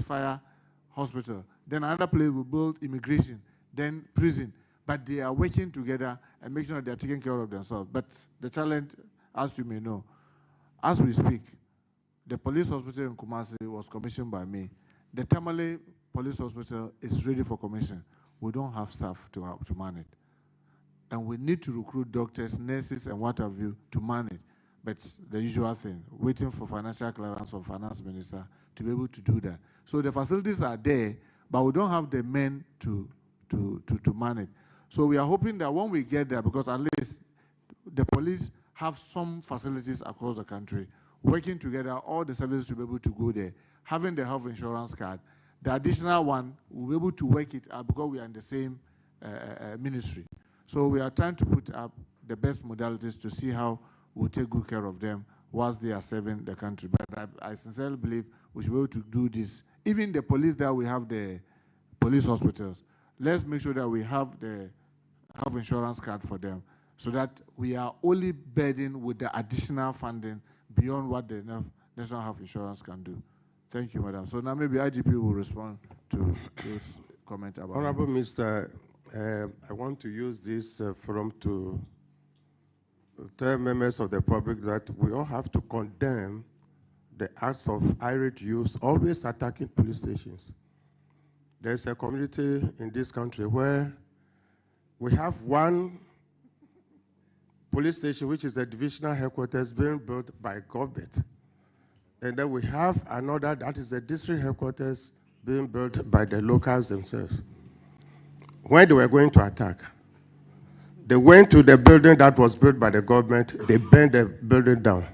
fire hospital. Then another place will build immigration, then prison. But they are working together and making sure they are taking care of themselves. But the challenge, as you may know, as we speak, the police hospital in Kumasi was commissioned by me. The Tamale Police Hospital is ready for commission. We don't have staff to man it. And we need to recruit doctors, nurses, and what have you to man it. But the usual thing, waiting for financial clearance from finance minister to be able to do that. So the facilities are there, but we don't have the men to man it. So we are hoping that when we get there, because at least the police have some facilities across the country, working together, all the services to be able to go there, having the health insurance card. The additional one, we'll be able to work it out because we are in the same ministry. So we are trying to put up the best modalities to see how we'll take good care of them whilst they are serving the country. But I sincerely believe we should be able to do this. Even the police that we have the police hospitals, let's make sure that we have the health insurance card for them so that we are only burdened with the additional funding beyond what the National Health Insurance can do. Thank you, Madam. So now maybe IGP will respond to this comment about Honorable Minister, I want to use this forum to tell members of the public that we all have to condemn the acts of irate youths always attacking police stations. There's a community in this country where we have one police station, which is a divisional headquarters being built by government. And then we have another that is a district headquarters being built by the locals themselves. When they were going to attack, they went to the building that was built by the government, they burned the building down.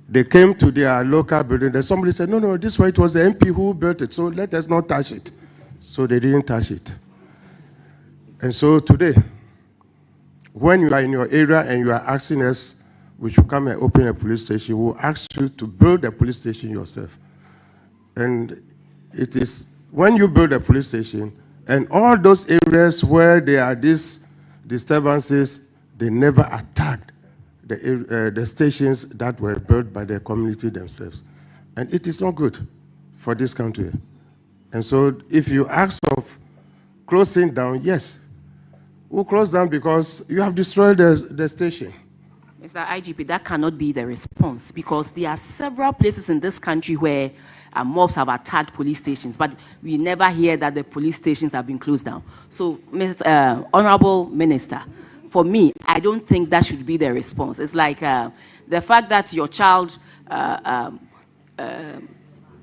They came to their local building, and somebody said, no, this way it was the MP who built it, so let us not touch it. So they didn't touch it. And so today, when you are in your area and you are asking us, we should come and open a police station, we'll ask you to build a police station yourself. And it is when you build a police station, and all those areas where there are these disturbances, they never attacked the stations that were built by the community themselves. And it is not good for this country. And so if you ask of closing down, yes, we'll close down because you have destroyed the station. Mr. IGP, that cannot be the response because there are several places in this country where mobs have attacked police stations, but we never hear that the police stations have been closed down. So, Honorable Minister, for me, I don't think that should be the response. It's like the fact that your child,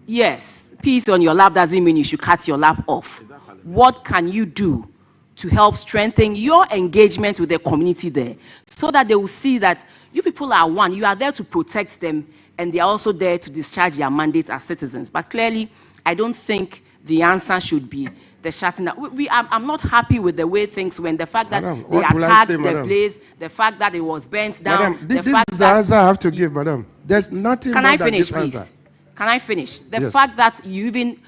yes, peace on your lap doesn't mean you should cut your lap off. Exactly. What can you do to help strengthen your engagement with the community there so that they will see that you people are one, you are there to protect them, and they are also there to discharge their mandate as citizens. But clearly, I don't think the answer should be the shutting down. I'm not happy with the way things went. The fact that Madam, they attacked the place, the fact that it was burnt down. Madam, this is the answer I have to give, Madam. There's nothing more than this answer. Please? Can I finish? The fact that you even,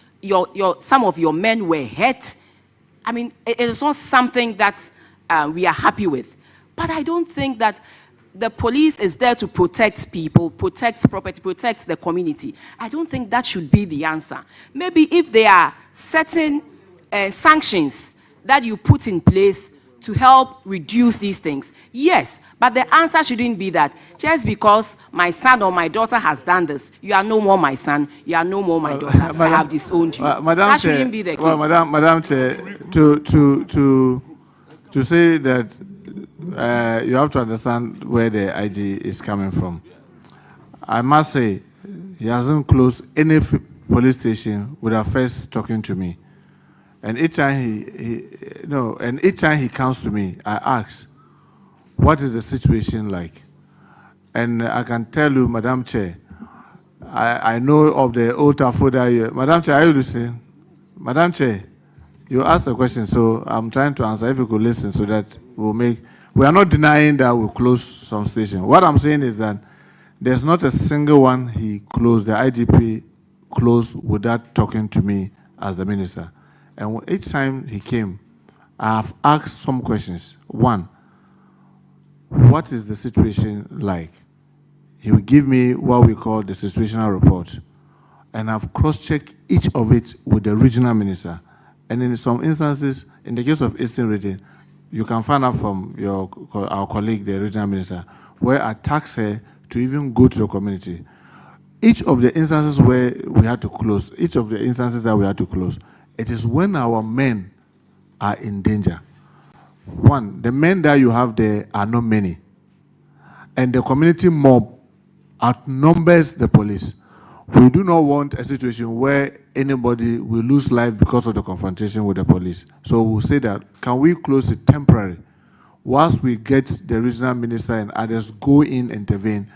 some of your men were hurt, I mean, it is not something that we are happy with. But I don't think that the police is there to protect people, protect property, protect the community. I don't think that should be the answer. Maybe if there are certain sanctions that you put in place to help reduce these things, yes, but the answer shouldn't be that just because my son or my daughter has done this, you are no more my son, you are no more my daughter. I have disowned you. That shouldn't be the case. Well, Madam Chair, to say that you have to understand where the IG is coming from. I must say, he hasn't closed any police station without first talking to me. And each time each time he comes to me, I ask, what is the situation like? And I can tell you, Madam Chair, I know of the old Tafo that Madam Chair, are you listening? Madam Chair, you asked a question, so I'm trying to answer. If you could listen so that we are not denying that we'll close some station. What I'm saying is that there's not a single one he closed, the IGP closed without talking to me as the minister. And each time he came, I have asked some questions. One, what is the situation like? He will give me what we call the situational report. and I've cross-checked each of it with the regional minister. And in some instances, in the case of Eastern region, you can find out from our colleague, the regional minister, where I tasked her to even go to the community. Each of the instances where we had to close, each of the instances that we had to close, it is when our men are in danger. One, the men that you have there are not many. And the community mob outnumbers the police. We do not want a situation where anybody will lose life because of the confrontation with the police. So we'll say that, can we close it temporarily? Whilst we get the regional minister and others go in, intervene,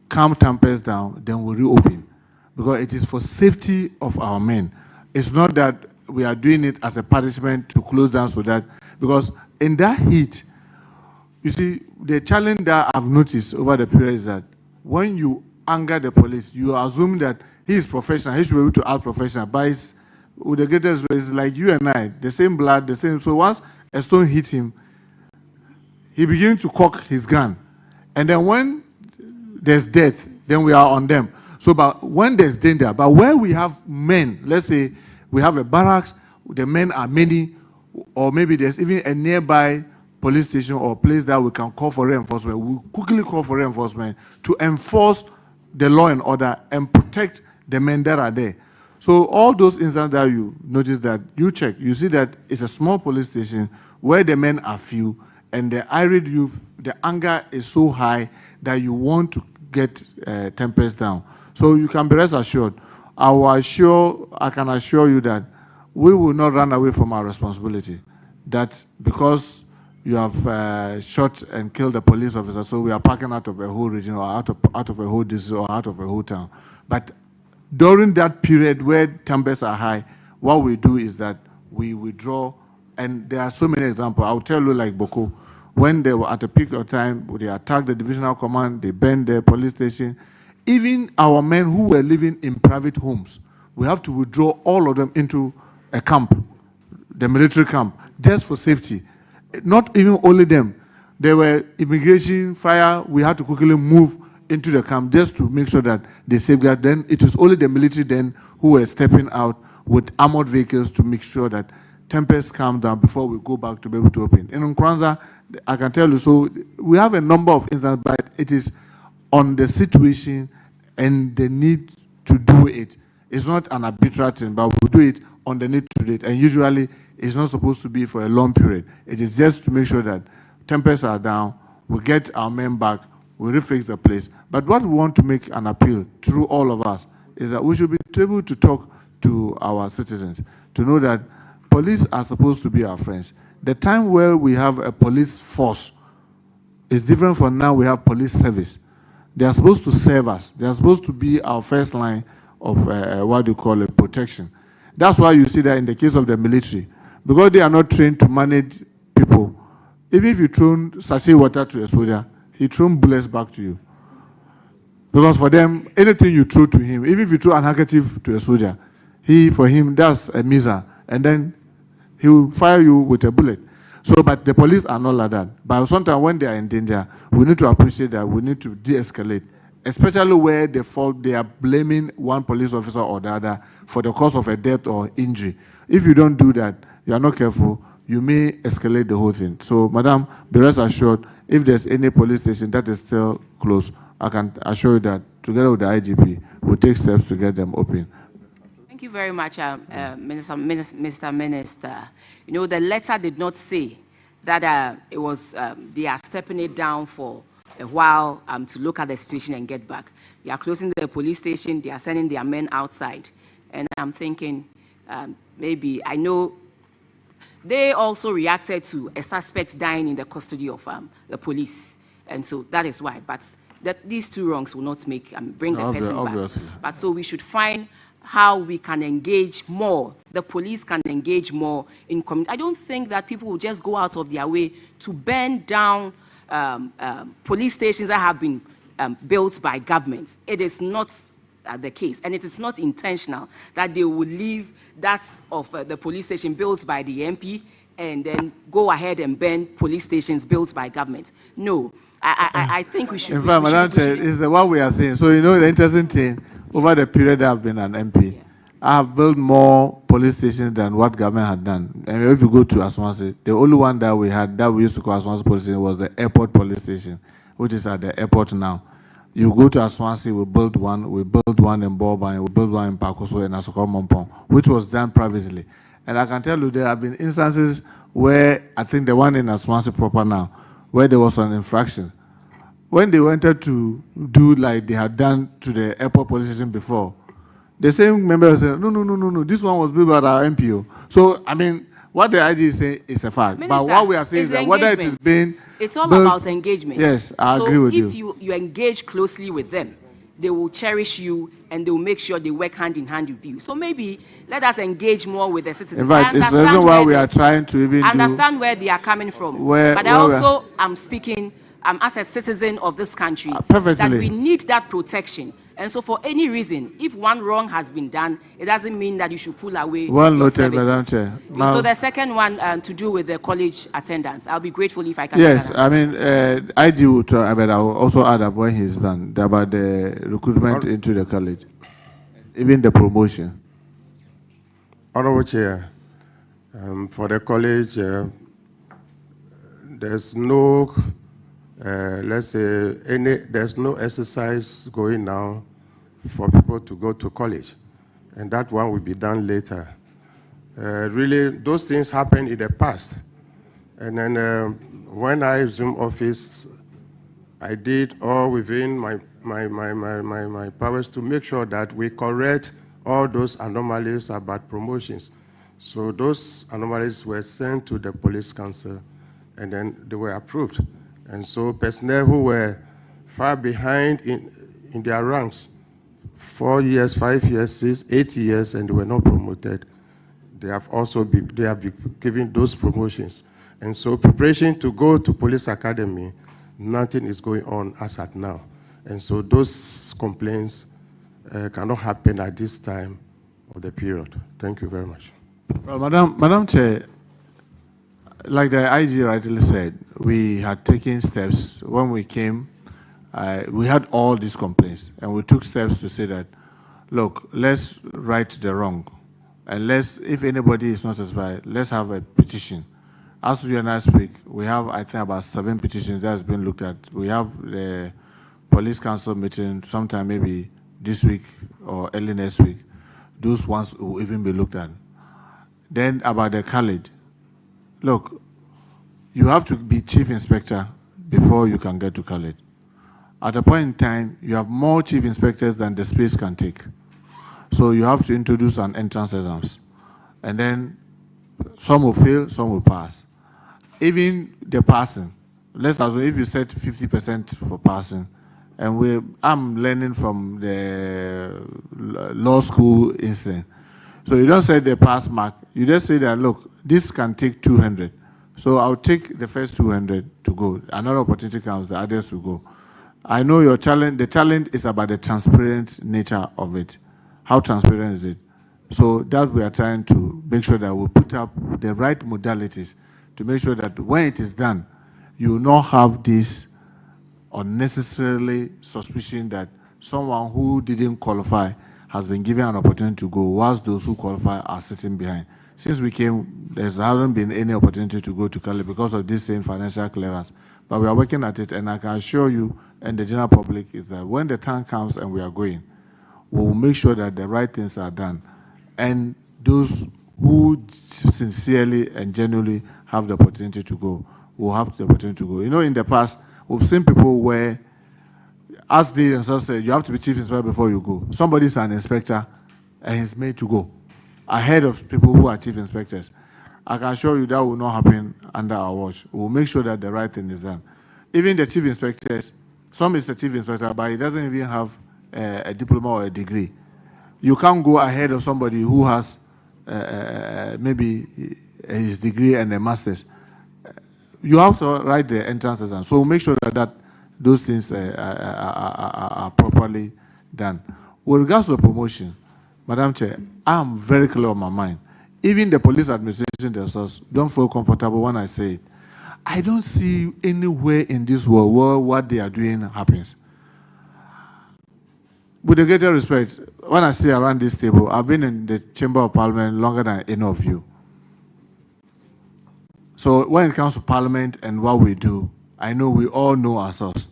calm tempers down, then we'll reopen. Because it is for safety of our men. It's not that we are doing it as a punishment to close down so that, because in that heat, you see, the challenge that I've noticed over the period is that when you anger the police, you assume that he is professional, he should be able to act professional, but it's, with the greatest respect, it's like you and I, the same blood, the same. So once a stone hits him, he begins to cock his gun. And then when there's death, then we are on them. So but when there's danger, but where we have men, let's say we have a barracks, the men are many, or maybe there's even a nearby police station or place that we can call for reinforcement, we quickly call for reinforcement to enforce the law and order and protect the men that are there. So all those instances that you notice that you check, you see that it's a small police station where the men are few and the irate youth, the anger is so high that you want to get tempers down. So you can be rest assured. I can assure you that we will not run away from our responsibility. That because you have shot and killed a police officer, so we are packing out of a whole region or out of a whole district or out of a whole town. But during that period where tempers are high, what we do is that we withdraw, and there are so many examples. I'll tell you, like Boko, when they were at a peak of time, they attacked the divisional command, they burned the police station. Even our men who were living in private homes, we have to withdraw all of them into a camp, the military camp, just for safety. Not even only them. There were immigration, fire, we had to quickly move into the camp just to make sure that they safeguard. Then it was only the military then who were stepping out with armored vehicles to make sure that tempers calm down before we go back to be able to open. In Nkranza, I can tell you, so we have a number of instances, but it is on the situation and the need to do it. It's not an arbitrary thing, but we'll do it on the need to do it. And usually, it's not supposed to be for a long period. It is just to make sure that tempers are down, we get our men back, we refix the place. But what we want to make an appeal through all of us is that we should be able to talk to our citizens, to know that police are supposed to be our friends. The time where we have a police force is different from now we have police service. They are supposed to serve us. They are supposed to be our first line of what you call it, protection. That's why you see that in the case of the military, because they are not trained to manage people, even if you throw sachet water to a soldier, he throws bullets back to you. Because for them, anything you throw to him, even if you throw an handkerchief to a soldier, for him, that's a missile. And then he will fire you with a bullet. So, but the police are not like that. But sometimes when they are in danger, we need to appreciate that we need to de-escalate, especially where they are blaming one police officer or the other for the cause of a death or injury. If you don't do that, you are not careful, you may escalate the whole thing. So, madam, be rest assured, if there's any police station that is still closed, I can assure you that together with the IGP, we'll take steps to get them open. Thank you very much, Mr. Minister. You know, the letter did not say that it was they are stepping it down for a while to look at the situation and get back. They are closing the police station, they are sending their men outside. And I'm thinking, maybe, I know they also reacted to a suspect dying in the custody of the police. And so that is why. But these two wrongs will not bring the person obviously back. But so we should find how we can engage more. The police can engage more in community. I don't think that people will just go out of their way to burn down police stations that have been built by governments. It is not the case, and it is not intentional that they will leave that of the police station built by the MP and then go ahead and burn police stations built by government. No, I think we should. In fact, Madam Chair, is what we are saying. So you know the interesting thing. over the period that I've been an MP, I have built more police stations than what government had done. And if you go to Ashanti, the only one that we had that we used to call Ashanti police station was the airport police station, which is at the airport now. You go to Ashanti, we built one in Boban, we built one in Pakoso and Asokoro Mompong, which was done privately. And I can tell you there have been instances where I think the one in Ashanti proper now, where there was an infraction. When they wanted to do like they had done to the airport police station before, the same member said, no, this one was built by our MPO. So, I mean, what the IG is saying is a fact. Minister, but what we are saying is that whether it is being... It's all about engagement. Yes, I agree with you. So if you engage closely with them, they will cherish you and they will make sure they work hand in hand with you. So maybe let us engage more with the citizens. In fact, it's the reason why we are trying to even understand where they are coming from. But I also am speaking as a citizen of this country that we need that protection. And so for any reason, if one wrong has been done, it doesn't mean that you should pull away well noted, Madam Chair. So the second one to do with the college attendance, I'll be grateful if I can. Yes, I mean, IG will try, but I will also add up when he's done, about the recruitment into the college, even the promotion. Honorable Chair, for the college, there's no... let's say there's no exercise going now for people to go to college, and that one will be done later. Really, those things happened in the past, and then when I resumed office, I did all within my powers to make sure that we correct all those anomalies about promotions. So those anomalies were sent to the police council, and then they were approved. And so personnel who were far behind in their ranks, 4 years, 5 years, 6, 8 years, and they were not promoted, they have been given those promotions. And so preparation to go to police academy, nothing is going on as at now. And so those complaints cannot happen at this time of the period. Thank you very much. Well, Madam Chair, like the IG rightly said, we had taken steps. When we came, we had all these complaints, and we took steps to say that, look, let's right the wrong. And if anybody is not satisfied, let's have a petition. As you and I speak, we have, I think, about 7 petitions that has been looked at. We have the police council meeting sometime maybe this week or early next week. Those ones will even be looked at. Then about the college. Look, you have to be chief inspector before you can get to college. At a point in time, you have more chief inspectors than the space can take. So you have to introduce an entrance exams. And then some will fail, some will pass. Even the passing, let's assume if you set 50% for passing, and I'm learning from the law school incident. So you don't set the pass mark, you just say that, look, this can take 200. So I'll take the first 200 to go. Another opportunity comes, the others will go. I know your challenge, the challenge is about the transparent nature of it. How transparent is it? So that we are trying to make sure that we put up the right modalities to make sure that when it is done, you will not have this unnecessarily suspicion that someone who didn't qualify has been given an opportunity to go, whilst those who qualify are sitting behind. Since we came, there hasn't been any opportunity to go to Cali because of this same financial clearance. But we are working at it, and I can assure you and the general public is that when the time comes and we are going, we will make sure that the right things are done. And those who sincerely and genuinely have the opportunity to go will have the opportunity to go. You know, in the past, we've seen people where, as they themselves said, you have to be chief inspector before you go. Somebody's an inspector and he's made to go ahead of people who are chief inspectors. I can assure you that will not happen under our watch. We'll make sure that the right thing is done. Even the chief inspectors, some is a chief inspector, but he doesn't even have a diploma or a degree. You can't go ahead of somebody who has maybe his degree and a master's. You have to write the entrance exam. So we'll make sure that those things are properly done. With regards to the promotion, Madam Chair, I'm very clear on my mind. Even the police administration themselves don't feel comfortable when I say it. I don't see anywhere in this world where what they are doing happens. with the greater respect, when I see around this table, I've been in the Chamber of Parliament longer than any of you. So when it comes to Parliament and what we do, I know we all know ourselves.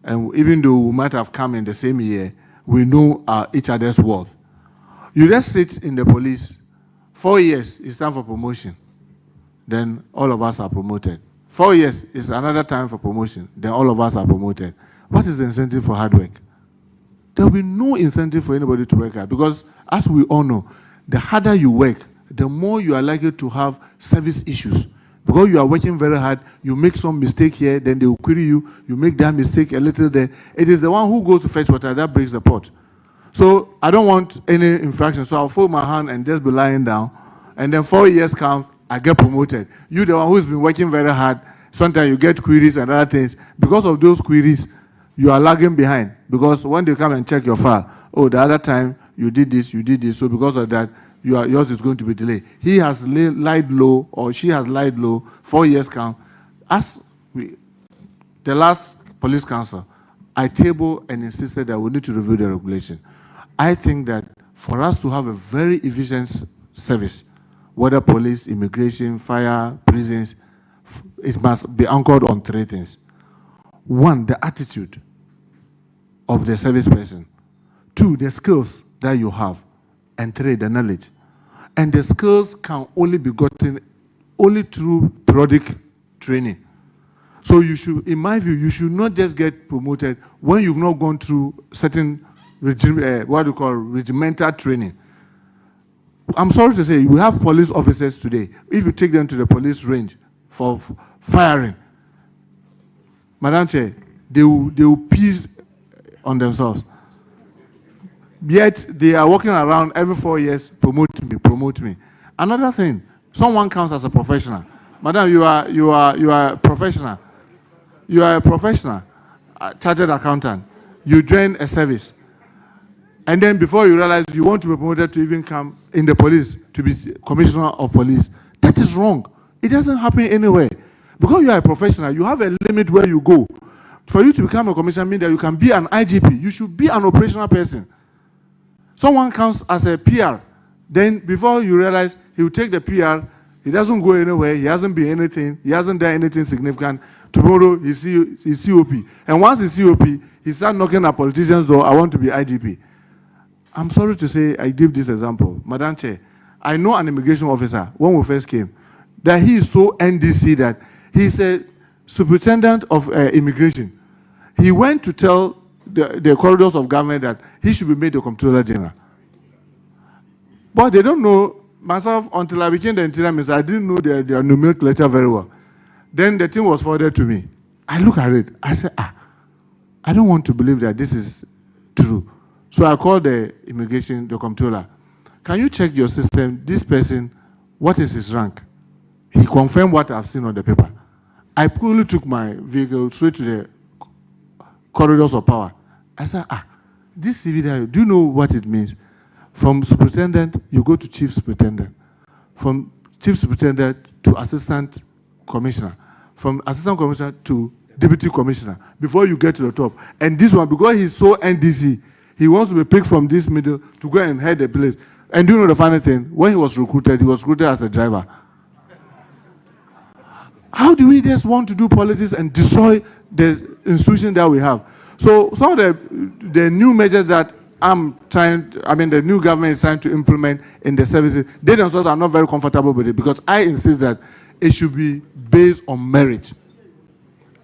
And even though we might have come in the same year, we know each other's worth. You just sit in the police, 4 years, it's time for promotion. Then all of us are promoted. 4 years is another time for promotion. Then all of us are promoted. What is the incentive for hard work? There will be no incentive for anybody to work hard, because as we all know, the harder you work, the more you are likely to have service issues. Because you are working very hard, you make some mistake here, then they will query you, you make that mistake a little there. It is the one who goes to fetch water that breaks the pot. So I don't want any infraction, so I'll fold my hand and just be lying down, and then 4 years come, I get promoted. You, the one who's been working very hard, sometimes you get queries and other things. Because of those queries, you are lagging behind. Because when they come and check your file, oh, the other time you did this, so because of that, yours is going to be delayed. He has lied low, or she has lied low, 4 years come. The last police council, I tabled and insisted that we need to review the regulation. I think that for us to have a very efficient service, whether police, immigration, fire, prisons, it must be anchored on 3 things. 1, the attitude of the service person. 2, the skills that you have. And 3, the knowledge. And the skills can only be gotten only through periodic training. So you should, in my view, you should not just get promoted when you've not gone through certain regimental training. I'm sorry to say, we have police officers today. If you take them to the police range for firing, Madam Chair, they will piece on themselves. Yet they are walking around every 4 years, promote me. Another thing, someone comes as a professional. Madam, you are a professional. You are a professional, chartered accountant. You join a service. And then before you realize you want to be promoted to even come in the police, to be commissioner of police, that is wrong. It doesn't happen anywhere. Because you are a professional, you have a limit where you go. For you to become a commissioner means that you can be an IGP. You should be an operational person. Someone comes as a PR, then before you realize he will take the PR, he doesn't go anywhere, he hasn't been anything, he hasn't done anything significant. Tomorrow he's COP. And once he's COP, he starts knocking at politicians' door, I want to be IGP. I'm sorry to say, I give this example. Madam Chair, I know an immigration officer, when we first came, that he is so NDC that he's a superintendent of immigration. He went to tell the corridors of government that he should be made the Comptroller General. But they don't know, myself, until I became the Interior Minister, I didn't know their nomenclature very well. Then the thing was forwarded to me. I look at it, I said, I don't want to believe that this is true. So I called the immigration, the Comptroller. Can you check your system, this person, what is his rank? He confirmed what I've seen on the paper. I quickly took my vehicle straight to the corridors of power. I said, this CV, do you know what it means? From superintendent, you go to chief superintendent. From chief superintendent to assistant commissioner. From assistant commissioner to deputy commissioner, before you get to the top. And this one, because he's so NDC, he wants to be picked from this middle to go and head the place. And do you know the funny thing? When he was recruited as a driver. How do we just want to do politics and destroy the institution that we have? So some of the new measures that the new government is trying to implement in the services, they themselves are not very comfortable with it, because I insist that it should be based on merit.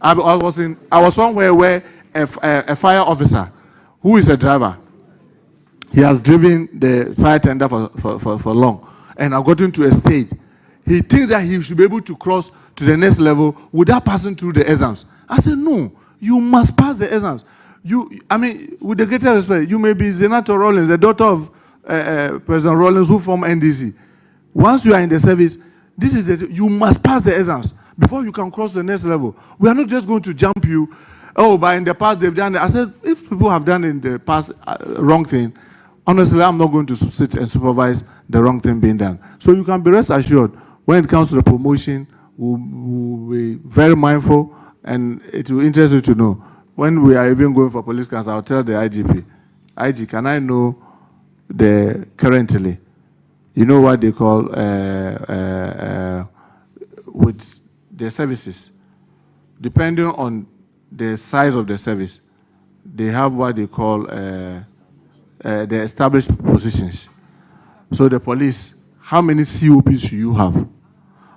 I was somewhere where a fire officer, who is a driver, he has driven the fire tender for long, and I've gotten to a stage. He thinks that he should be able to cross to the next level without passing through the exams. I said, no, you must pass the exams. With the greatest respect, you may be Senator Rawlings, the daughter of President Rawlings, who formed NDC. Once you are in the service, you must pass the exams before you can cross the next level. We are not just going to jump you. But in the past they've done it. I said, if people have done in the past wrong thing, honestly, I'm not going to sit and supervise the wrong thing being done. So you can be rest assured, when it comes to the promotion, we'll be very mindful, and it will interest you to know, when we are even going for police council, I'll tell the IGP, IG, can I know the currently? You know what they call with the services, depending on the size of the service, they have what they call the established positions. So the police, how many COPs should you have?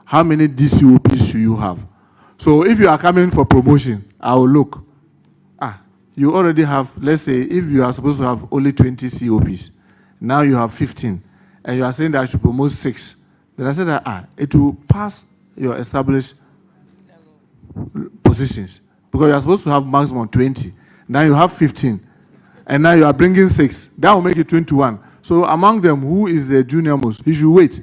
How many DCOPs should you have? So if you are coming for promotion, I will look. You already have, let's say, if you are supposed to have only 20 COPs, now you have 15, and you are saying that I should promote 6. Then I said that it will pass your established positions because you are supposed to have maximum 20. Now you have 15, and now you are bringing 6. That will make it 21. So among them, who is the junior most? He should wait.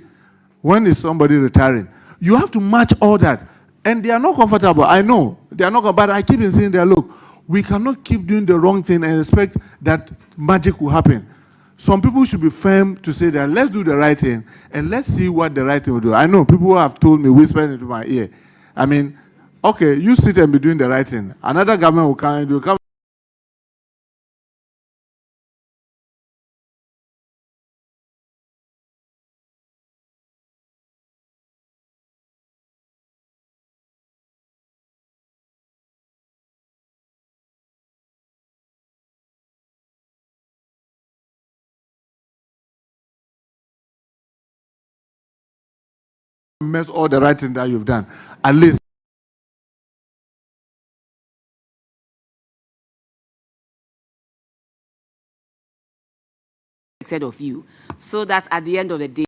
When is somebody retiring? You have to match all that, and they are not comfortable. I know they are not, but I keep saying that, look, we cannot keep doing the wrong thing and expect that magic will happen. Some people should be firm to say that let's do the right thing and let's see what the right thing will do. I know people who have told me, whispered into my ear. I mean, okay, you sit and be doing the right thing. Another government will come and will come. Mess all the right thing that you've done. At least of you, so that at the end of the day,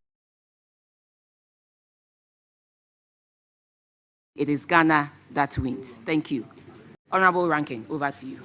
it is Ghana that wins. Thank you. Honorable Ranking, over to you.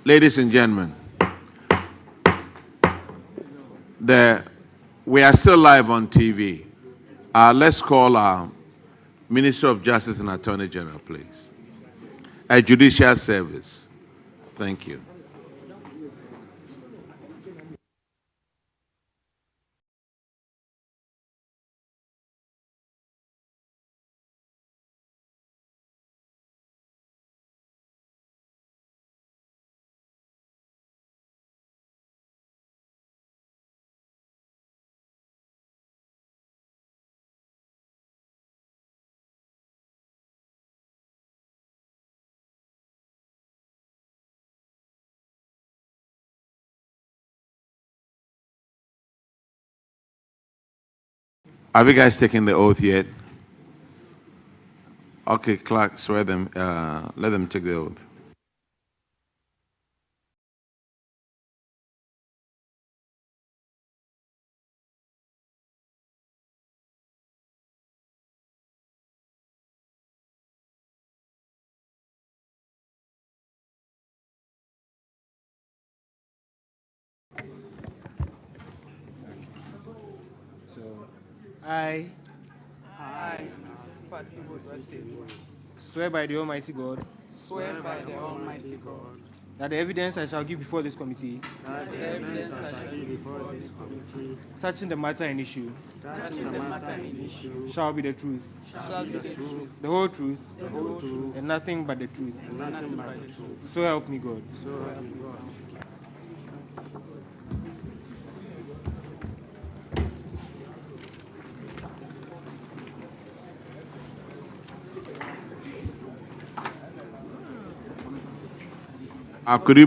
Ladies and gentlemen, we are still live on TV. Let's call our Minister of Justice and Attorney General, please. A judicial service. Thank you. Have you guys taken the oath yet? Okay, clerk, swear them. Let them take the oath. I swear by the Almighty God that the evidence I shall give before this committee touching the matter in issue shall be the truth, the whole truth, and nothing but the truth. So help me God. Could you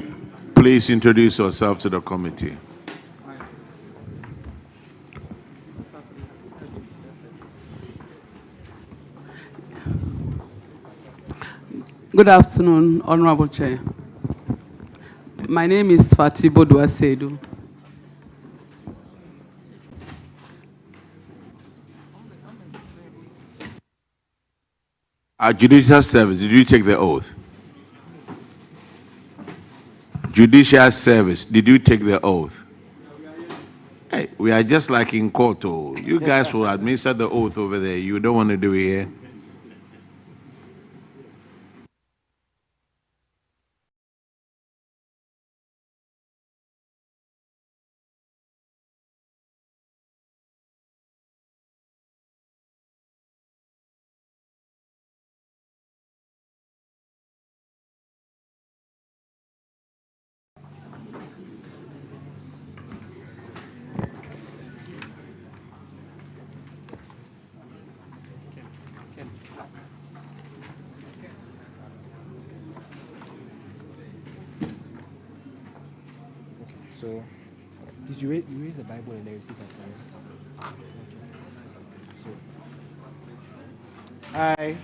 please introduce yourself to the committee? Good afternoon, Honorable Chair. My name is Fatibo Duasedu. Judicial Service, did you take the oath? Judicial Service, did you take the oath? Hey, we are just like in court. Oh. You guys will administer the oath over there. You don't want to do it here. So, please, you raise the Bible and then repeat after me. So, I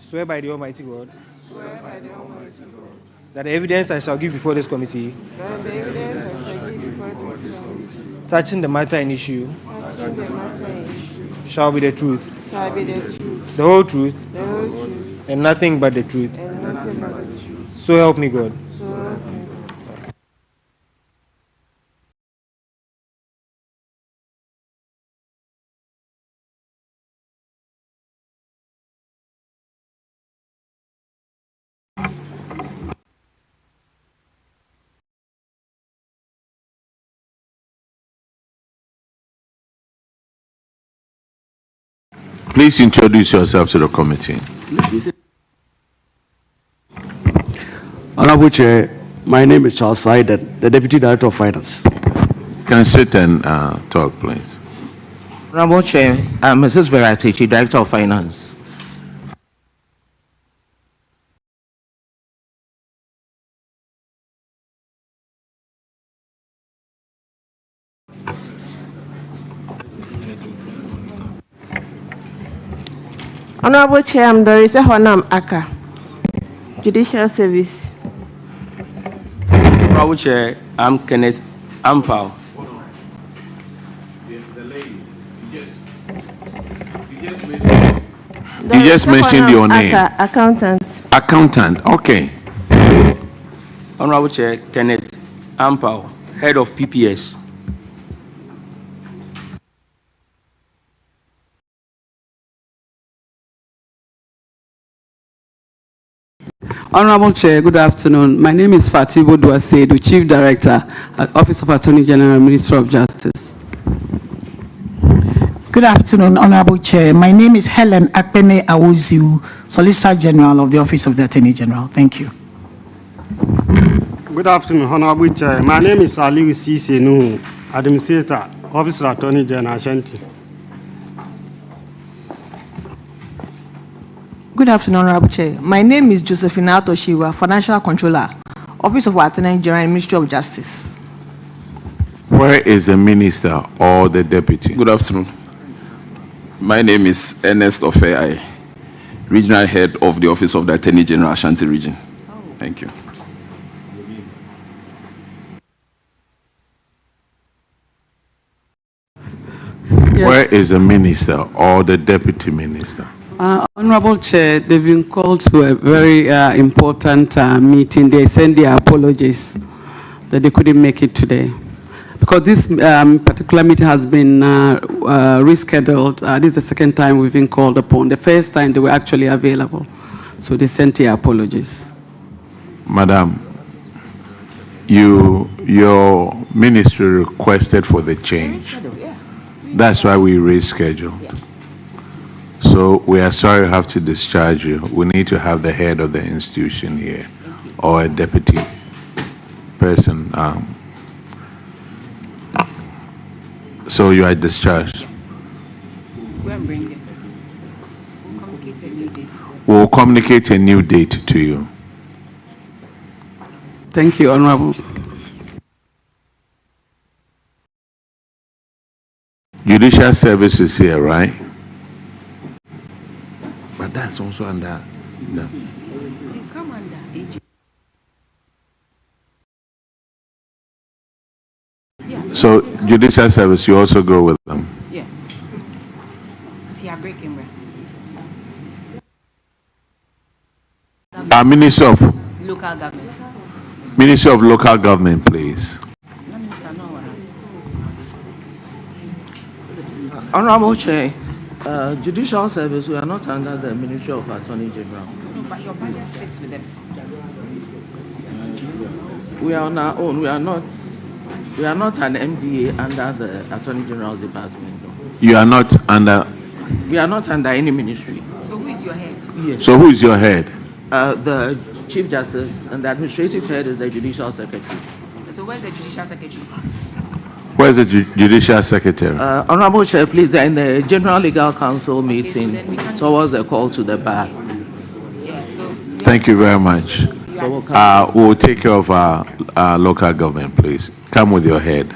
swear by the Almighty God that the evidence I shall give before this committee touching the matter in issue shall be the truth, the whole truth, and nothing but the truth. So help me God. Please introduce yourself to the committee. Honorable Chair, my name is Charles Said, the Deputy Director of Finance. Can sit and talk, please. Honorable Chair, I'm Mrs. Veratici, Director of Finance. Honorable Chair, I'm Doris Honam Aka, Judicial Service. Honorable Chair, I'm Kenneth Ampao. You just mentioned your name. Aka, accountant. Accountant, okay. Honorable Chair, Kenneth Ampao, Head of PPS. Honorable Chair, good afternoon. My name is Fatibo Duasedu, Chief Director at Office of Attorney General, Ministry of Justice. Good afternoon, Honorable Chair. My name is Helen Akpene Awuziu, Solicitor General of the Office of the Attorney General. Thank you. Good afternoon, Honorable Chair. My name is Ali Misuse, Administrator, Office of Attorney General, Ashanti. Good afternoon, Honorable Chair. My name is Josephina Toshiwa, Financial Controller, Office of Attorney General, Ministry of Justice. Where is the minister or the deputy? Good afternoon. My name is Ernest Ofei, Regional Head of the Office of the Attorney General, Ashanti Region. Thank you. Yes. Where is the minister or the deputy minister? Honorable Chair, they've been called to a very important meeting. They send their apologies that they couldn't make it today. because this particular meeting has been rescheduled. This is the second time we've been called upon. The first time they were actually available. So they sent their apologies. Madam, your ministry requested for the change. That's why we rescheduled. So we are sorry to have to discharge you. We need to have the head of the institution here or a deputy person. So you are discharged. We'll communicate a new date to you. Thank you, Honorable. Judicial service is here, right? But that's also under. So judicial service, you also go with them. Yeah. See, I'm breaking bread. Minister of Local government. Minister of Local Government, please. Honorable Chair, Judicial Service, we are not under the Ministry of Attorney General. No, but your budget sits with them. We are on our own. We are not an MDA under the Attorney General's department. You are not under. We are not under any ministry. So who is your head? Yes. So who is your head? The Chief Justice, and the administrative head is the Judicial Secretary. So where's the Judicial Secretary? Where's the Judicial Secretary? Honorable Chair, please, they're in the General Legal Council meeting towards the call to the bar. Thank you very much. We'll take care of our local government, please. Come with your head.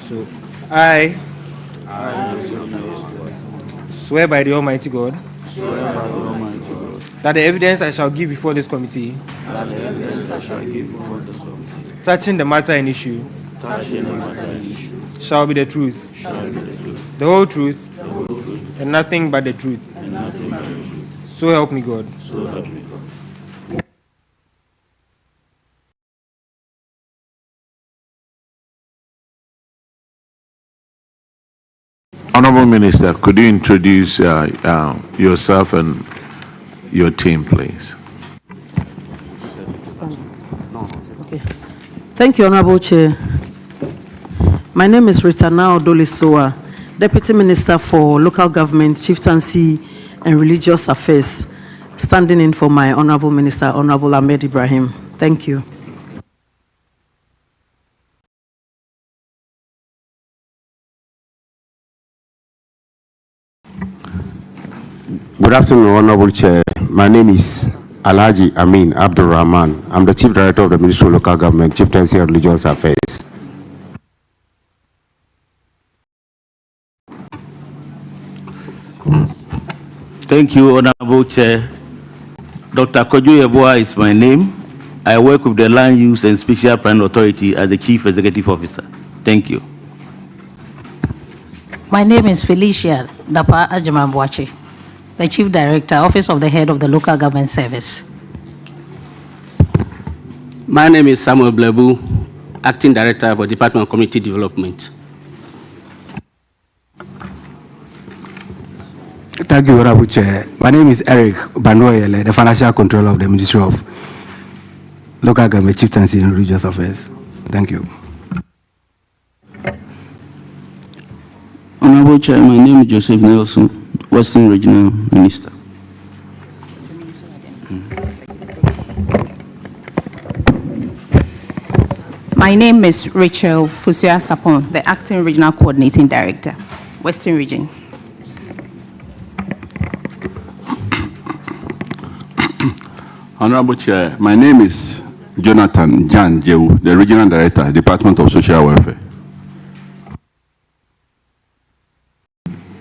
So, I swear by the Almighty God that the evidence I shall give before this committee touching the matter in issue shall be the truth, the whole truth, and nothing but the truth. So help me God. Honorable Minister, could you introduce yourself and your team, please? Okay. Thank you, Honorable Chair. My name is Rita Nao Dolisoa, Deputy Minister for Local Government, Chieftaincy, and Religious Affairs, standing in for my Honorable Minister, Honorable Ahmed Ibrahim. Thank you. Good afternoon, Honorable Chair. My name is Alhaji Amin Abdul Rahman. I'm the Chief Director of the Ministry of Local Government, Chieftaincy and Religious Affairs. Thank you, Honorable Chair. Dr. Kojo Yeboah is my name. I work with the Land Use and Special Plan Authority as the Chief Executive Officer. Thank you. My name is Felicia Dapa Ajamambuachi, the Chief Director, Office of the Head of the Local Government Service. My name is Samuel Blebu, Acting Director for Department of Community Development. Thank you, Honorable Chair. My name is Eric Banoyele, the Financial Controller of the Ministry of Local Government, Chieftaincy and Religious Affairs. Thank you. Honorable Chair, my name is Joseph Nelson, Western Regional Minister. My name is Rachel Fusua Sapon, the Acting Regional Coordinating Director, Western Region. Honorable Chair, my name is Jonathan Jan Jew, the Regional Director, Department of Social Welfare.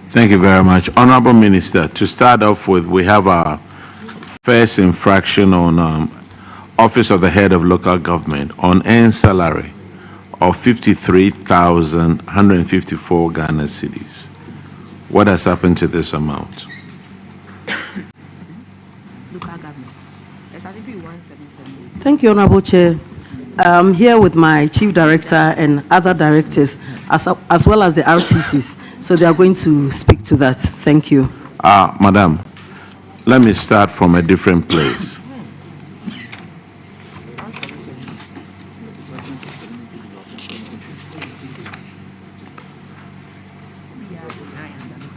Thank you very much. Honorable Minister, to start off with, we have our first infraction on Office of the Head of Local Government on earned salary of 53,154 Ghana cedis. What has happened to this amount? Thank you, Honorable Chair. I'm here with my Chief Director and other directors, as well as the RCCs. So they are going to speak to that. Thank you. Madam, let me start from a different place.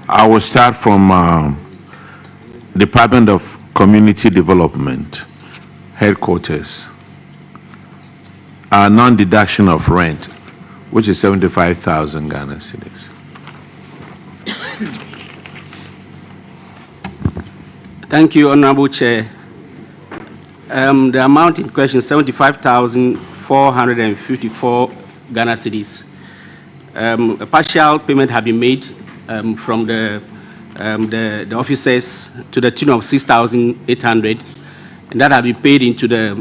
I will start from Department of Community Development, headquarters. Non-deduction of rent, which is 75,000 Ghana cedis. Thank you, Honorable Chair. The amount in question is 75,454 Ghana cedis. A partial payment has been made from the officers to the tune of 6,800, and that has been paid into the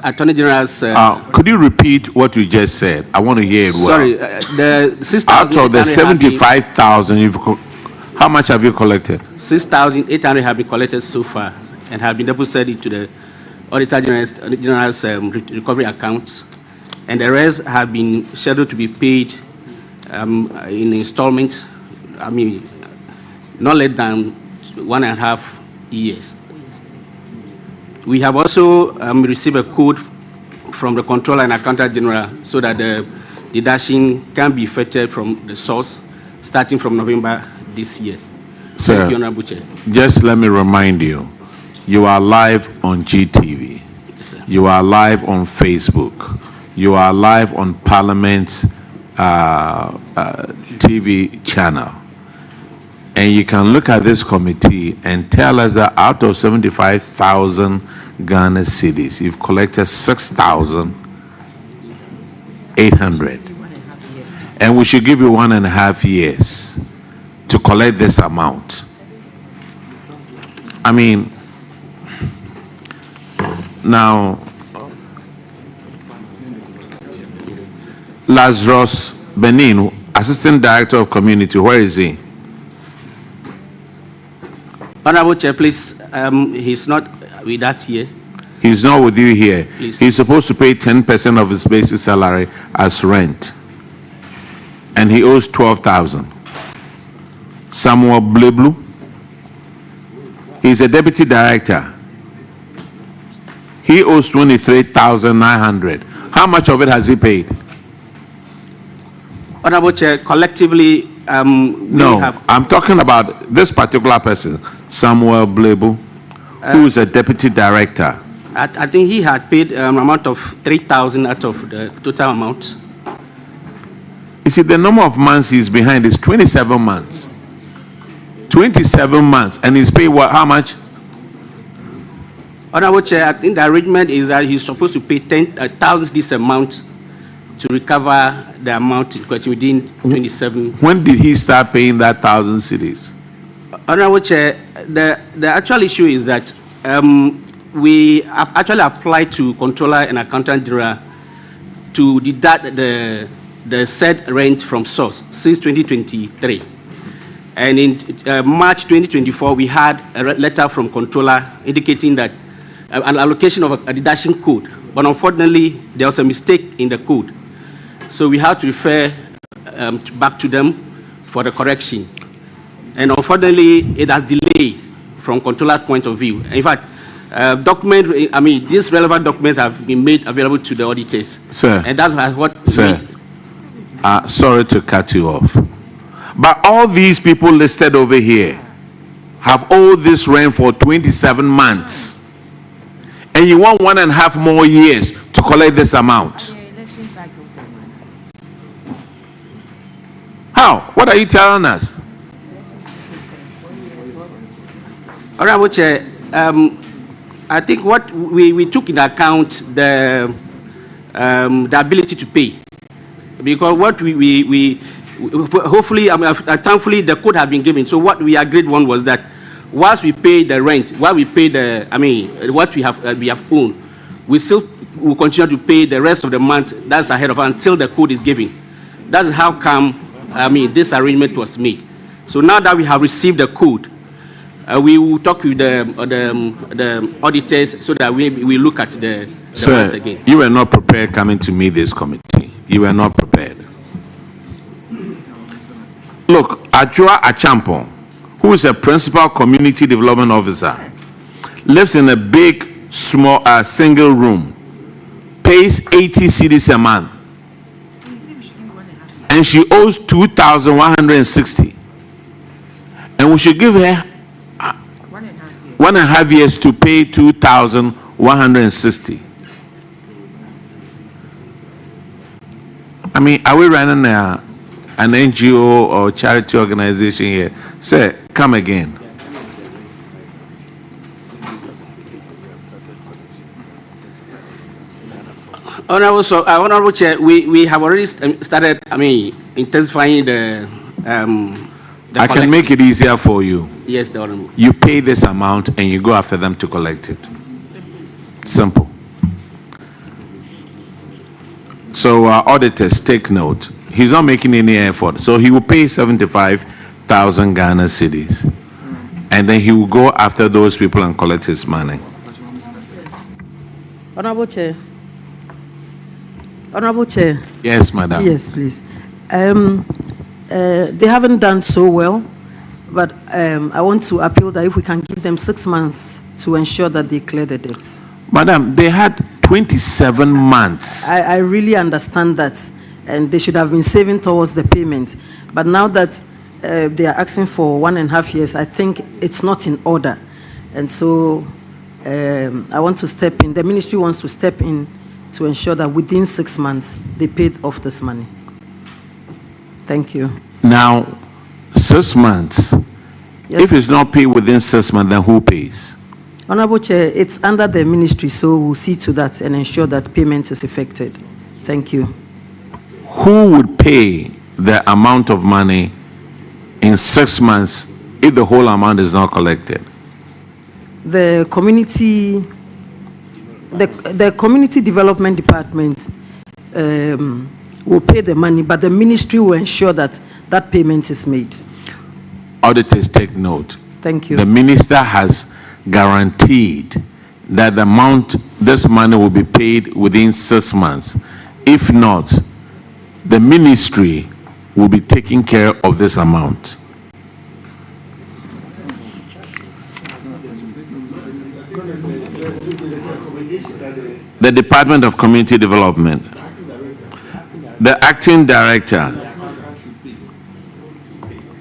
Attorney General's... could you repeat what you just said? I want to hear it well. Sorry, the 6,800... Out of the 75,000, how much have you collected? 6,800 have been collected so far and have been deposited into the Auditor General's recovery accounts, and the rest have been scheduled to be paid in installments, I mean, not less than 1.5 years. We have also received a code from the Controller and Accountant General so that the deduction can be effected from the source starting from November this year. Sir, thank you, Honorable Chair. Just let me remind you, you are live on GTV. Yes, you are live on Facebook. You are live on Parliament's TV channel. And you can look at this committee and tell us that out of 75,000 Ghana cedis, you've collected 6,800. And we should give you 1.5 years to collect this amount. I mean, now, Lazarus Benin, Assistant Director of Community, where is he? Honorable Chair, please, he's not with us here. He's not with you here. Please. He's supposed to pay 10% of his basic salary as rent. and he owes 12,000. Samuel Bleblu, he's a deputy director. He owes 23,900. How much of it has he paid? Honorable Chair, collectively, I'm talking about this particular person, Samuel Bleblu, who is a deputy director. I think he had paid amount of 3,000 out of the total amount. You see, the number of months he's behind is 27 months. 27 months, and he's paid what? How much? Honorable Chair, I think the arrangement is that he's supposed to pay 10,000 this amount to recover the amount in question within 27. When did he start paying that 1,000 cedis? Honorable Chair, the actual issue is that we actually applied to Controller and Accountant General to deduct the said rent from source since 2023. And in March 2024, we had a letter from Controller indicating that an allocation of a deduction code, but unfortunately, there was a mistake in the code. So we had to refer back to them for the correction. And unfortunately, it has delayed from Controller point of view. In fact, these relevant documents have been made available to the auditors. Sir. And that's what. Sir, sorry to cut you off. But all these people listed over here have owed this rent for 27 months. And you want 1.5 more years to collect this amount. How? What are you telling us? Honorable Chair, I think what we took into account the ability to pay, because what we hopefully, thankfully the code has been given. So what we agreed on was that once we pay the rent, while we pay what we have owned, we still will continue to pay the rest of the month that's ahead of us until the code is given. That's how come this arrangement was made. So now that we have received the code, we will talk with the auditors so that we look at the months again. You were not prepared coming to meet this committee. You were not prepared. Look, Ajua Achampon, who is a principal community development officer, lives in a big, small, single room, pays 80 cedis a month, and she owes 2,160. And we should give her 1.5 years to pay 2,160. Are we running an NGO or charity organization here? Sir, come again. Honorable Chair, we have already started, intensifying the I can make it easier for you. Yes, the Honorable. You pay this amount and you go after them to collect it. Simple. So auditors, take note. He's not making any effort. So he will pay 75,000 Ghana cedis. And then he will go after those people and collect his money. Honorable Chair. Honorable Chair. Yes, madam. Yes, please. They haven't done so well, but I want to appeal that if we can give them 6 months to ensure that they clear the debts. Madam, they had 27 months. I really understand that, and they should have been saving towards the payment. But now that they are asking for 1.5 years, I think it's not in order. And so I want to step in. The ministry wants to step in to ensure that within 6 months, they paid off this money. Thank you. Now, 6 months. Yes. If it's not paid within 6 months, then who pays? Honorable Chair, it's under the ministry, so we'll see to that and ensure that payment is effected. Thank you. Who would pay the amount of money in 6 months if the whole amount is not collected? The community development department will pay the money, but the ministry will ensure that that payment is made. Auditors, take note. Thank you. The minister has guaranteed that the amount, this money will be paid within 6 months. If not, the ministry will be taking care of this amount. The Department of Community Development, the acting director.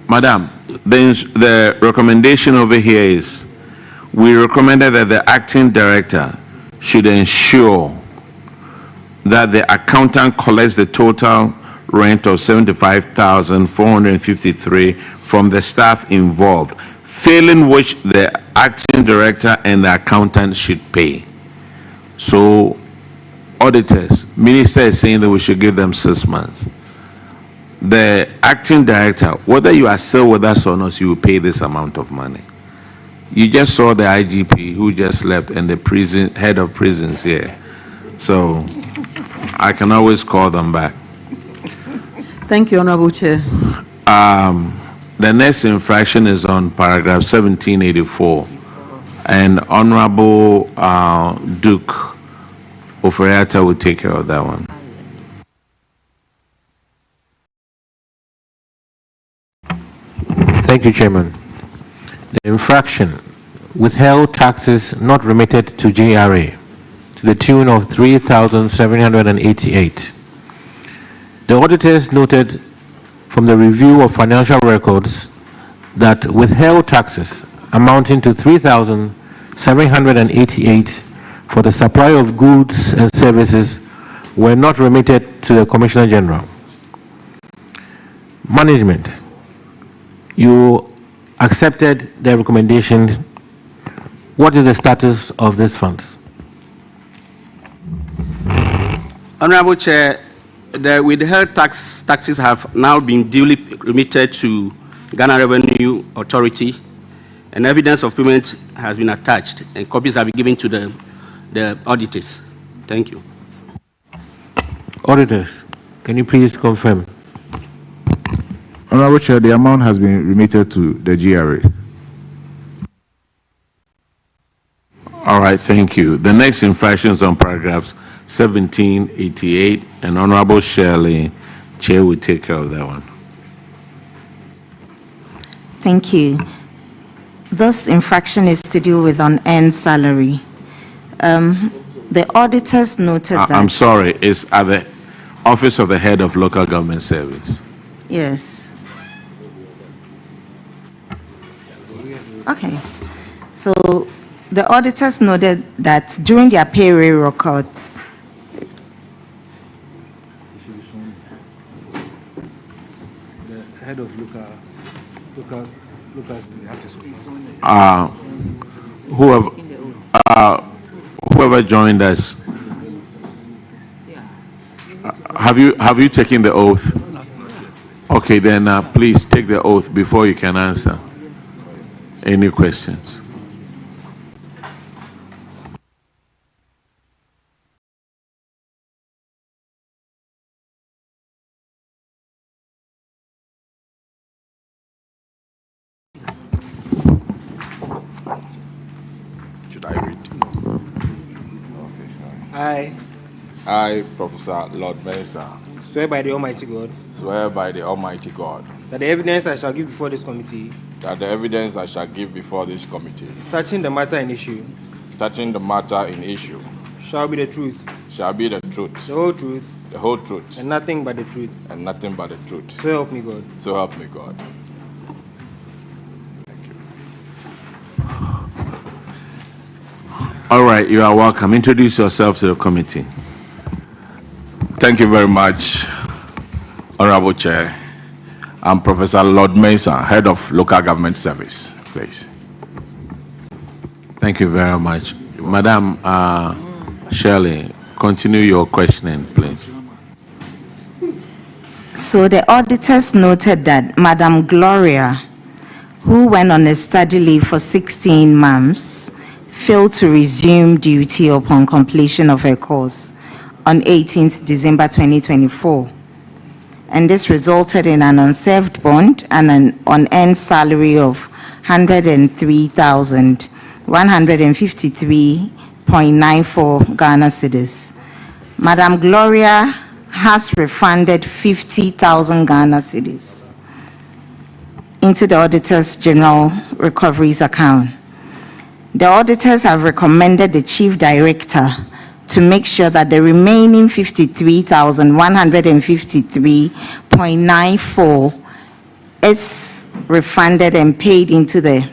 Madam, the recommendation over here is, we recommended that the acting director should ensure that the accountant collects the total rent of $75,453 from the staff involved, failing which the acting director and the accountant should pay. So, auditors, minister is saying that we should give them 6 months. The acting director, whether you are still with us or not, you will pay this amount of money. You just saw the IGP who just left and the head of prisons here. So, I can always call them back. Thank you, Honorable Chair. The next infraction is on paragraph 1784, and Honorable Duke Oferiata will take care of that one. Thank you, Chairman. The infraction: withheld taxes not remitted to GRA to the tune of 3,788. The auditors noted from the review of financial records that withheld taxes amounting to 3,788 for the supply of goods and services were not remitted to the Commissioner General. Management, you accepted the recommendation. What is the status of these funds? Honorable Chair, the withheld taxes have now been duly remitted to Ghana Revenue Authority, and evidence of payment has been attached, and copies have been given to the auditors. Thank you. Auditors, can you please confirm? Honorable Chair, the amount has been remitted to the GRA. All right, thank you. The next infraction is on paragraphs 1788, and Honorable Shirley, Chair, will take care of that one. Thank you. This infraction is to do with unearned salary. The auditors noted that... I'm sorry, it's at the Office of the Head of Local Government Service. Yes. Okay. So the auditors noted that during their payroll records, the head of local whoever joined us, have you taken the oath? Okay, then please take the oath before you can answer any questions. Should I read? I, Professor Lord Mensah, swear by the Almighty God swear by the Almighty God that the evidence I shall give before this committee touching the matter in issue shall be the truth, the whole truth, and nothing but the truth. So help me God. All right, you are welcome. Introduce yourself to the committee. Thank you very much, Honorable Chair. I'm Professor Lord Mensah, Head of Local Government Service, please. Thank you very much. Madam Shirley, continue your questioning, please. so the auditors noted that Madam Gloria, who went on a study leave for 16 months, failed to resume duty upon completion of her course on 18th December 2024. And this resulted in an unserved bond and an unearned salary of 103,153.94 Ghana cedis. Madam Gloria has refunded 50,000 Ghana cedis into the Auditor's General Recoveries account. The auditors have recommended the Chief Director to make sure that the remaining 53,153.94 is refunded and paid into the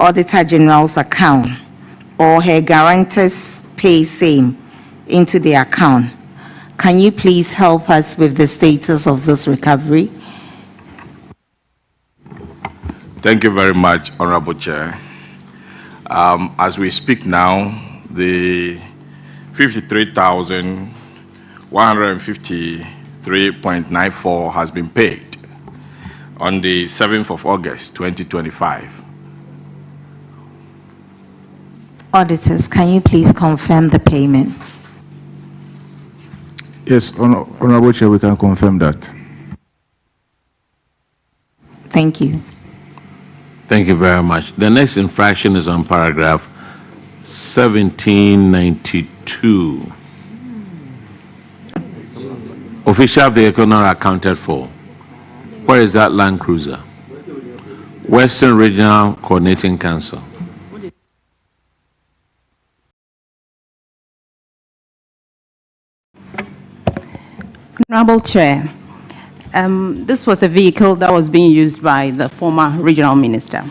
Auditor General's account, or her guarantors pay same into the account. Can you please help us with the status of this recovery? Thank you very much, Honorable Chair. As we speak now, the 53,153.94 has been paid on the 7th of August, 2025. Auditors, can you please confirm the payment? Yes, Honorable Chair, we can confirm that. Thank you. Thank you very much. The next infraction is on paragraph 1792. Official vehicle not accounted for. Where is that Land Cruiser? Western Regional Coordinating Council. Honorable Chair, this was a vehicle that was being used by the former regional minister.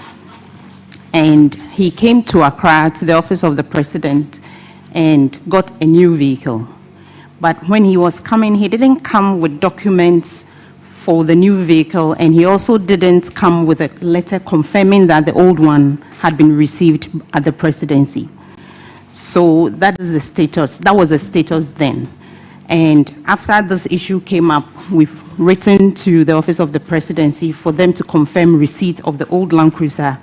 And he came to Accra to the office of the president and got a new vehicle. But when he was coming, he didn't come with documents for the new vehicle, and he also didn't come with a letter confirming that the old one had been received at the presidency. So that is the status. That was the status then. And after this issue came up, we've written to the office of the presidency for them to confirm receipt of the old Land Cruiser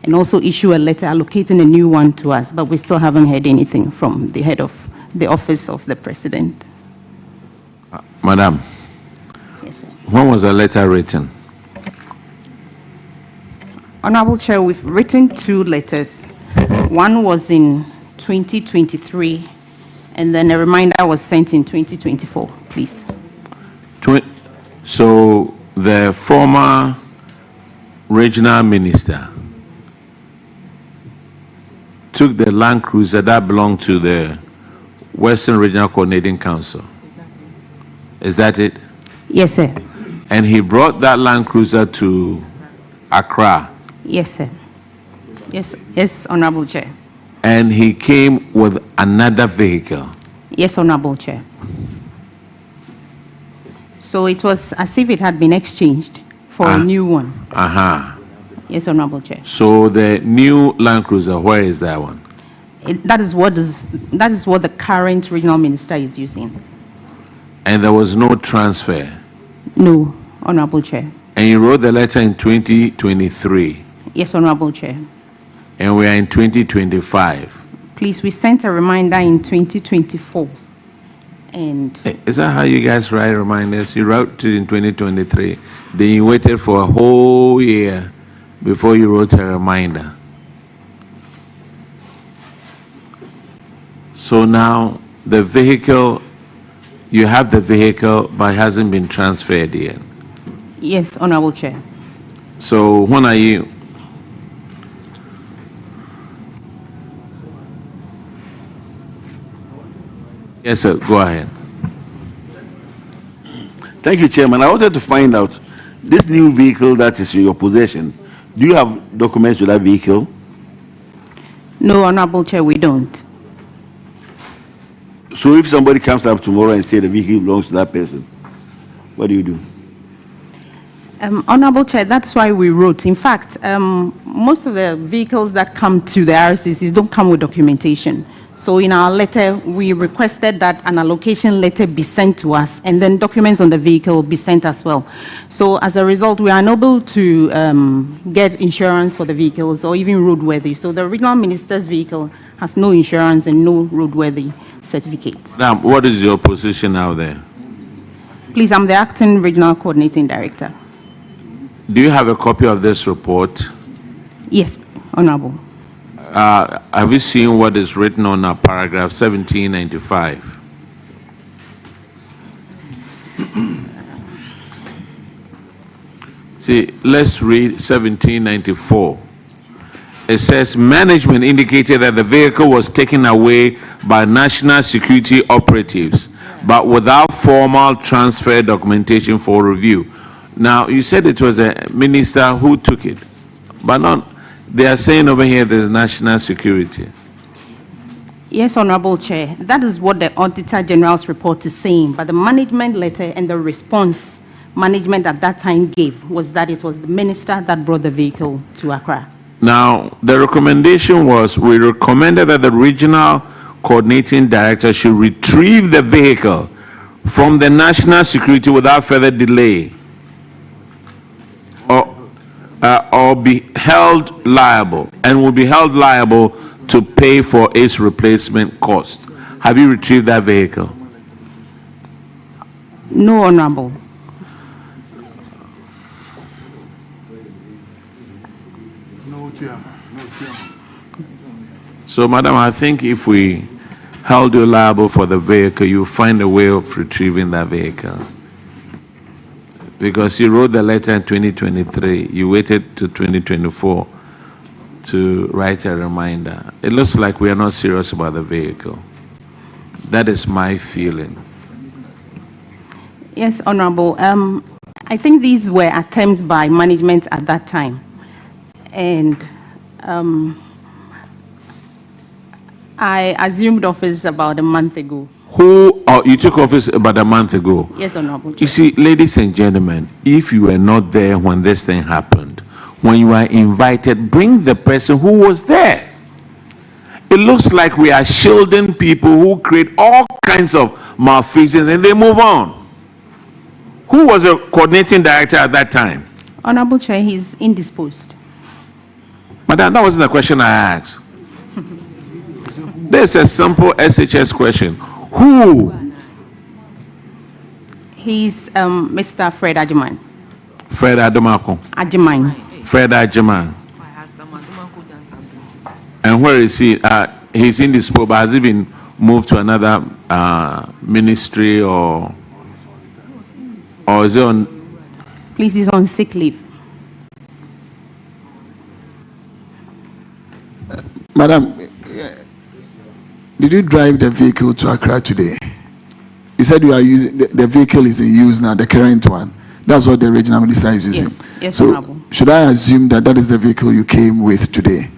and also issue a letter allocating a new one to us, but we still haven't heard anything from the head of the office of the president. Madam, Yes, sir. when was the letter written? Honorable Chair, we've written 2 letters. One was in 2023, and then a reminder was sent in 2024, please. So the former regional minister took the Land Cruiser that belonged to the Western Regional Coordinating Council. Is that it? Yes, sir. And he brought that Land Cruiser to Accra. Yes, sir. Yes, yes, Honorable Chair. And he came with another vehicle. Yes, Honorable Chair. So it was as if it had been exchanged for a new one. Yes, Honorable Chair. So the new Land Cruiser, where is that one? That is what the current regional minister is using. And there was no transfer. No, Honorable Chair. And you wrote the letter in 2023. Yes, Honorable Chair. And we are in 2025. Please, we sent a reminder in 2024. And Is that how you guys write reminders? You wrote it in 2023. Then you waited for a whole year before you wrote a reminder. So now the vehicle, you have the vehicle, but it hasn't been transferred yet. yes, Honorable Chair. So when are you? Yes, sir. Go ahead. Thank you, Chairman. I wanted to find out, this new vehicle that is in your possession, do you have documents to that vehicle? No, Honorable Chair, we don't. So if somebody comes up tomorrow and say the vehicle belongs to that person, what do you do? Honorable Chair, that's why we wrote. In fact, most of the vehicles that come to the RCCs don't come with documentation. So in our letter, we requested that an allocation letter be sent to us, and then documents on the vehicle be sent as well. So as a result, we are unable to get insurance for the vehicles or even roadworthy. So the regional minister's vehicle has no insurance and no roadworthy certificates. Madam, what is your position out there? Please, I'm the acting regional coordinating director. Do you have a copy of this report? Yes, Honorable. Have you seen what is written on paragraph 1795? See, let's read 1794. It says, management indicated that the vehicle was taken away by national security operatives, but without formal transfer documentation for review. Now, you said it was a minister who took it, but not, they are saying over here there's national security. Yes, Honorable Chair. That is what the Auditor General's report is saying, but the management letter and the response management at that time gave was that it was the minister that brought the vehicle to Accra. Now, the recommendation was, we recommended that the regional coordinating director should retrieve the vehicle from the national security without further delay, or be held liable, and will be held liable to pay for its replacement cost. Have you retrieved that vehicle? No, Honorable. So, Madam, I think if we held you liable for the vehicle, you find a way of retrieving that vehicle. Because you wrote the letter in 2023, you waited to 2024 to write a reminder. It looks like we are not serious about the vehicle. That is my feeling. Yes, Honorable. I think these were attempts by management at that time. And I assumed office about a month ago. You took office about a month ago? Yes, Honorable. You see, ladies and gentlemen, if you were not there when this thing happened, when you are invited, bring the person who was there. It looks like we are shielding people who create all kinds of malfeasance and they move on. Who was the coordinating director at that time? Honorable Chair, he's indisposed. Madam, that wasn't the question I asked. There's a simple SHS question. Who? He's Mr. Fred Ajiman. Fred Adomako. Ajiman. Fred Ajiman. And where is he? He's indisposed, but has he been moved to another ministry or is he on? Please, he's on sick leave. Madam, did you drive the vehicle to Accra today? You said you are using the vehicle is in use now, the current one. That's what the regional minister is using. Yes, so Honorable. should I assume that that is the vehicle you came with today?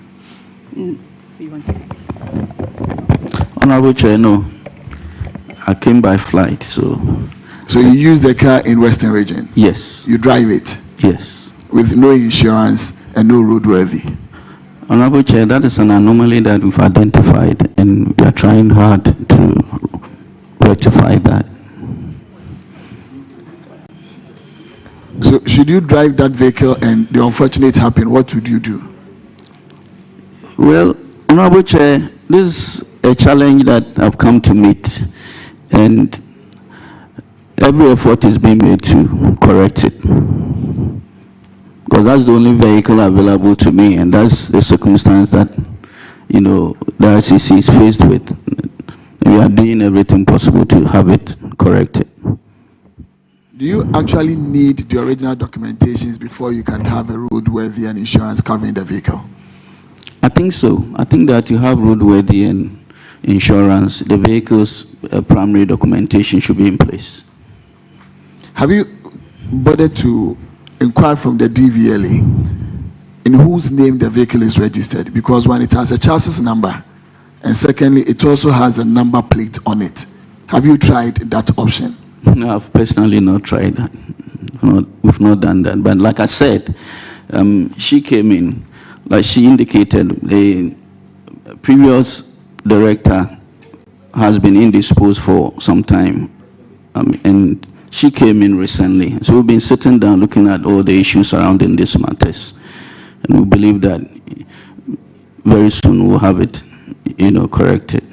Honorable Chair, no. I came by flight, so. So you use the car in Western Region? Yes. You drive it? Yes. With no insurance and no roadworthy? Honorable Chair, that is an anomaly that we've identified, and we are trying hard to rectify that. So should you drive that vehicle and the unfortunate happen, what would you do? Well, Honorable Chair, this is a challenge that I've come to meet, and every effort is being made to correct it. Because that's the only vehicle available to me, and that's the circumstance that, the RCC is faced with. We are doing everything possible to have it corrected. Do you actually need the original documentations before you can have a roadworthy and insurance covering the vehicle? I think so. I think that you have roadworthy and insurance, the vehicle's primary documentation should be in place. Have you bothered to inquire from the DVLA in whose name the vehicle is registered? Because one, it has a chassis number, and secondly, it also has a number plate on it. Have you tried that option? No, I've personally not tried that. We've not done that. But like I said, she came in, like she indicated, the previous director has been indisposed for some time, and she came in recently. So we've been sitting down looking at all the issues surrounding these matters, and we believe that very soon we'll have it, corrected.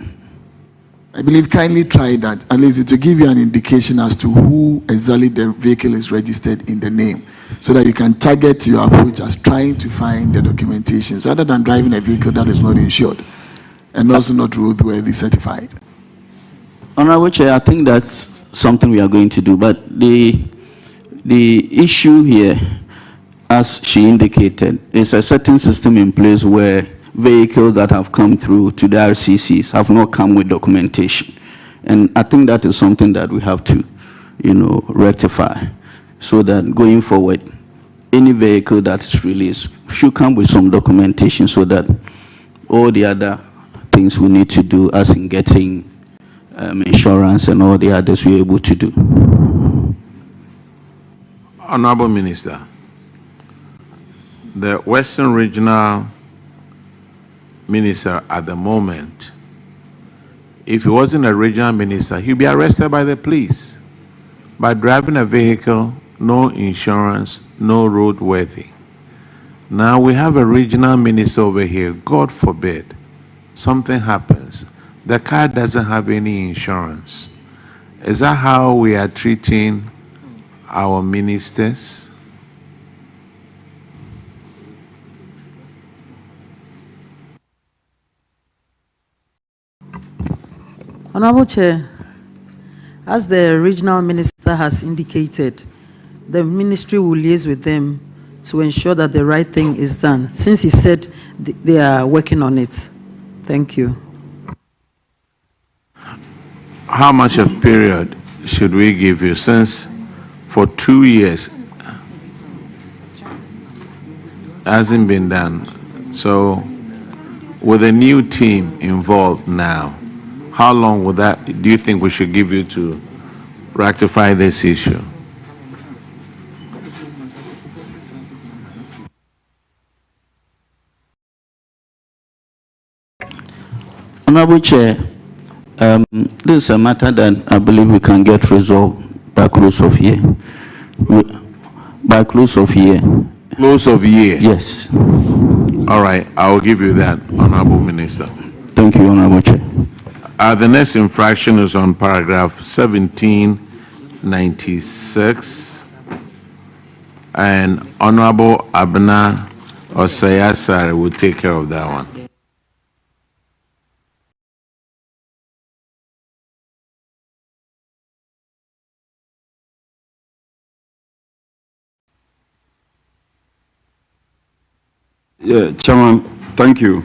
I believe kindly try that, at least to give you an indication as to who exactly the vehicle is registered in the name, so that you can target your approach as trying to find the documentations rather than driving a vehicle that is not insured and also not roadworthy certified. Honorable Chair, I think that's something we are going to do. But the issue here, as she indicated, is a certain system in place where vehicles that have come through to the RCCs have not come with documentation. And I think that is something that we have to, rectify, so that going forward, any vehicle that is released should come with some documentation, so that all the other things we need to do, as in getting insurance and all the others, we're able to do. Honorable Minister, the Western Regional Minister at the moment, if he wasn't a regional minister, he'd be arrested by the police by driving a vehicle, no insurance, no roadworthy. Now we have a regional minister over here. God forbid something happens. The car doesn't have any insurance. Is that how we are treating our ministers? Honorable Chair, as the regional minister has indicated, the ministry will liaise with them to ensure that the right thing is done, since he said they are working on it. Thank you. How much a period should we give you, since for 2 years hasn't been done? So with a new team involved now, how long would that, do you think we should give you to rectify this issue? Honorable Chair, this is a matter that I believe we can get resolved by close of year. By close of year. Close of year? Yes. All right, I will give you that, Honorable Minister. Thank you, Honorable Chair. The next infraction is on paragraph 1796, and Honorable Abna Osayasare will take care of that one. Yeah, Chairman, thank you.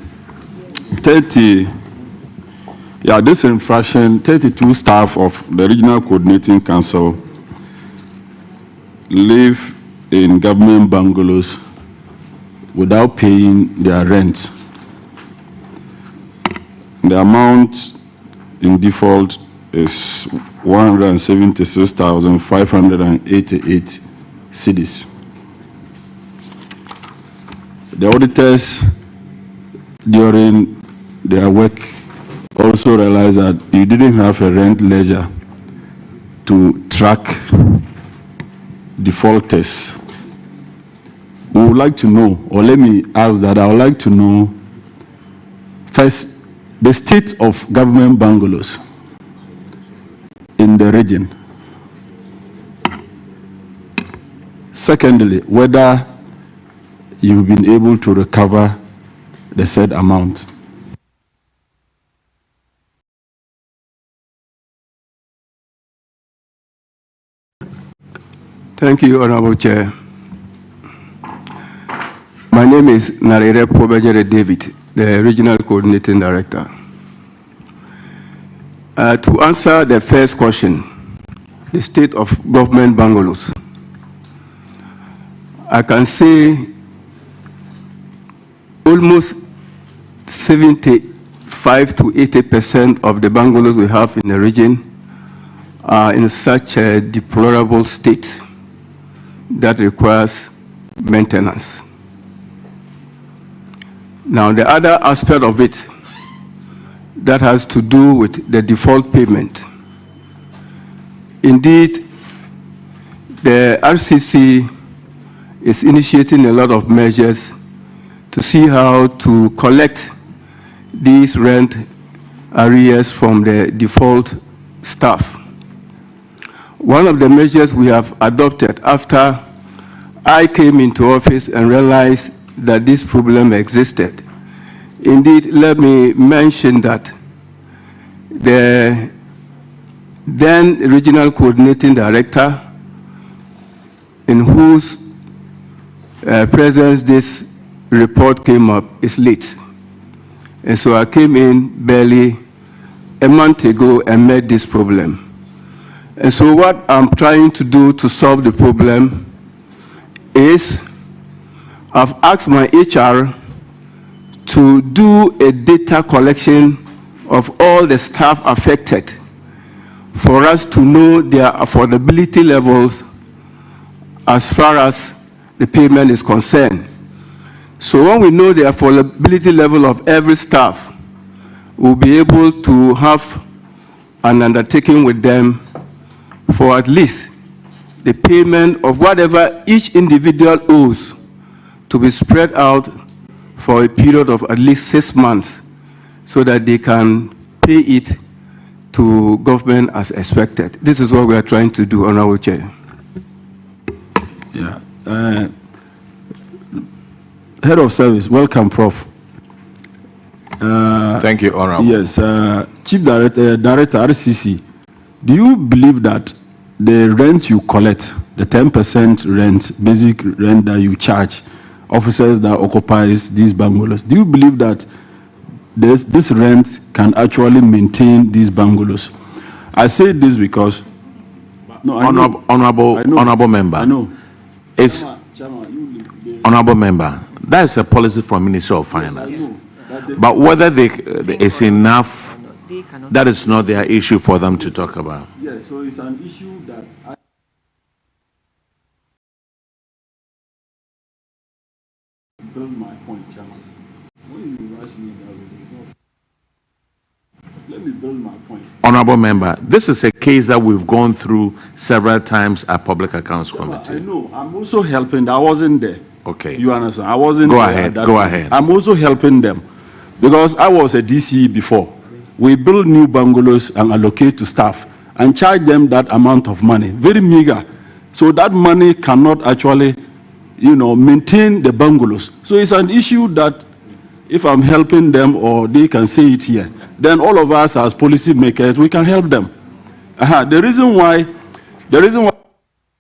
30, yeah, this infraction, 32 staff of the Regional Coordinating Council live in government bungalows without paying their rent. The amount in default is 176,588 cedis. The auditors, during their work, also realized that you didn't have a rent ledger to track defaulters. We would like to know, or let me ask that, I would like to know, first, the state of government bungalows in the region. Secondly, whether you've been able to recover the said amount. Thank you, Honorable Chair. My name is Narere Pobejere David, the Regional Coordinating Director. To answer the first question, the state of government bungalows, I can say almost 75 to 80% of the bungalows we have in the region are in such a deplorable state that requires maintenance. Now, the other aspect of it that has to do with the default payment. Indeed, the RCC is initiating a lot of measures to see how to collect these rent arrears from the default staff. One of the measures we have adopted after I came into office and realized that this problem existed. Indeed, let me mention that the then regional coordinating director, in whose presence this report came up, is late. And so I came in barely a month ago and met this problem. And so what I'm trying to do to solve the problem is I've asked my HR to do a data collection of all the staff affected for us to know their affordability levels as far as the payment is concerned. So when we know the affordability level of every staff, we'll be able to have an undertaking with them for at least the payment of whatever each individual owes to be spread out for a period of at least 6 months so that they can pay it to government as expected. This is what we are trying to do, Honorable Chair. Yeah. Head of Service, welcome, Prof. Thank you, Honorable. Yes, Chief Director, RCC, do you believe that the rent you collect, the 10% rent, basic rent that you charge officers that occupies these bungalows, do you believe that this rent can actually maintain these bungalows? I say this because no, Honorable member. I know. It's Honorable member. That's a policy from Ministry of Finance. But whether it's enough, that is not their issue for them to talk about. Yes, so it's an issue that I build my point, Chairman. When you rush me that way, it's not. Let me build my point. Honorable member, this is a case that we've gone through several times at Public Accounts Committee. I know. I'm also helping. I wasn't there. Okay. You understand? I wasn't Go there. ahead. At that Go time. ahead. I'm also helping them because I was a DC before. We build new bungalows and allocate to staff and charge them that amount of money, very meager. So that money cannot actually, maintain the bungalows. So it's an issue that if I'm helping them or they can say it here, then all of us as policy makers, we can help them. The reason why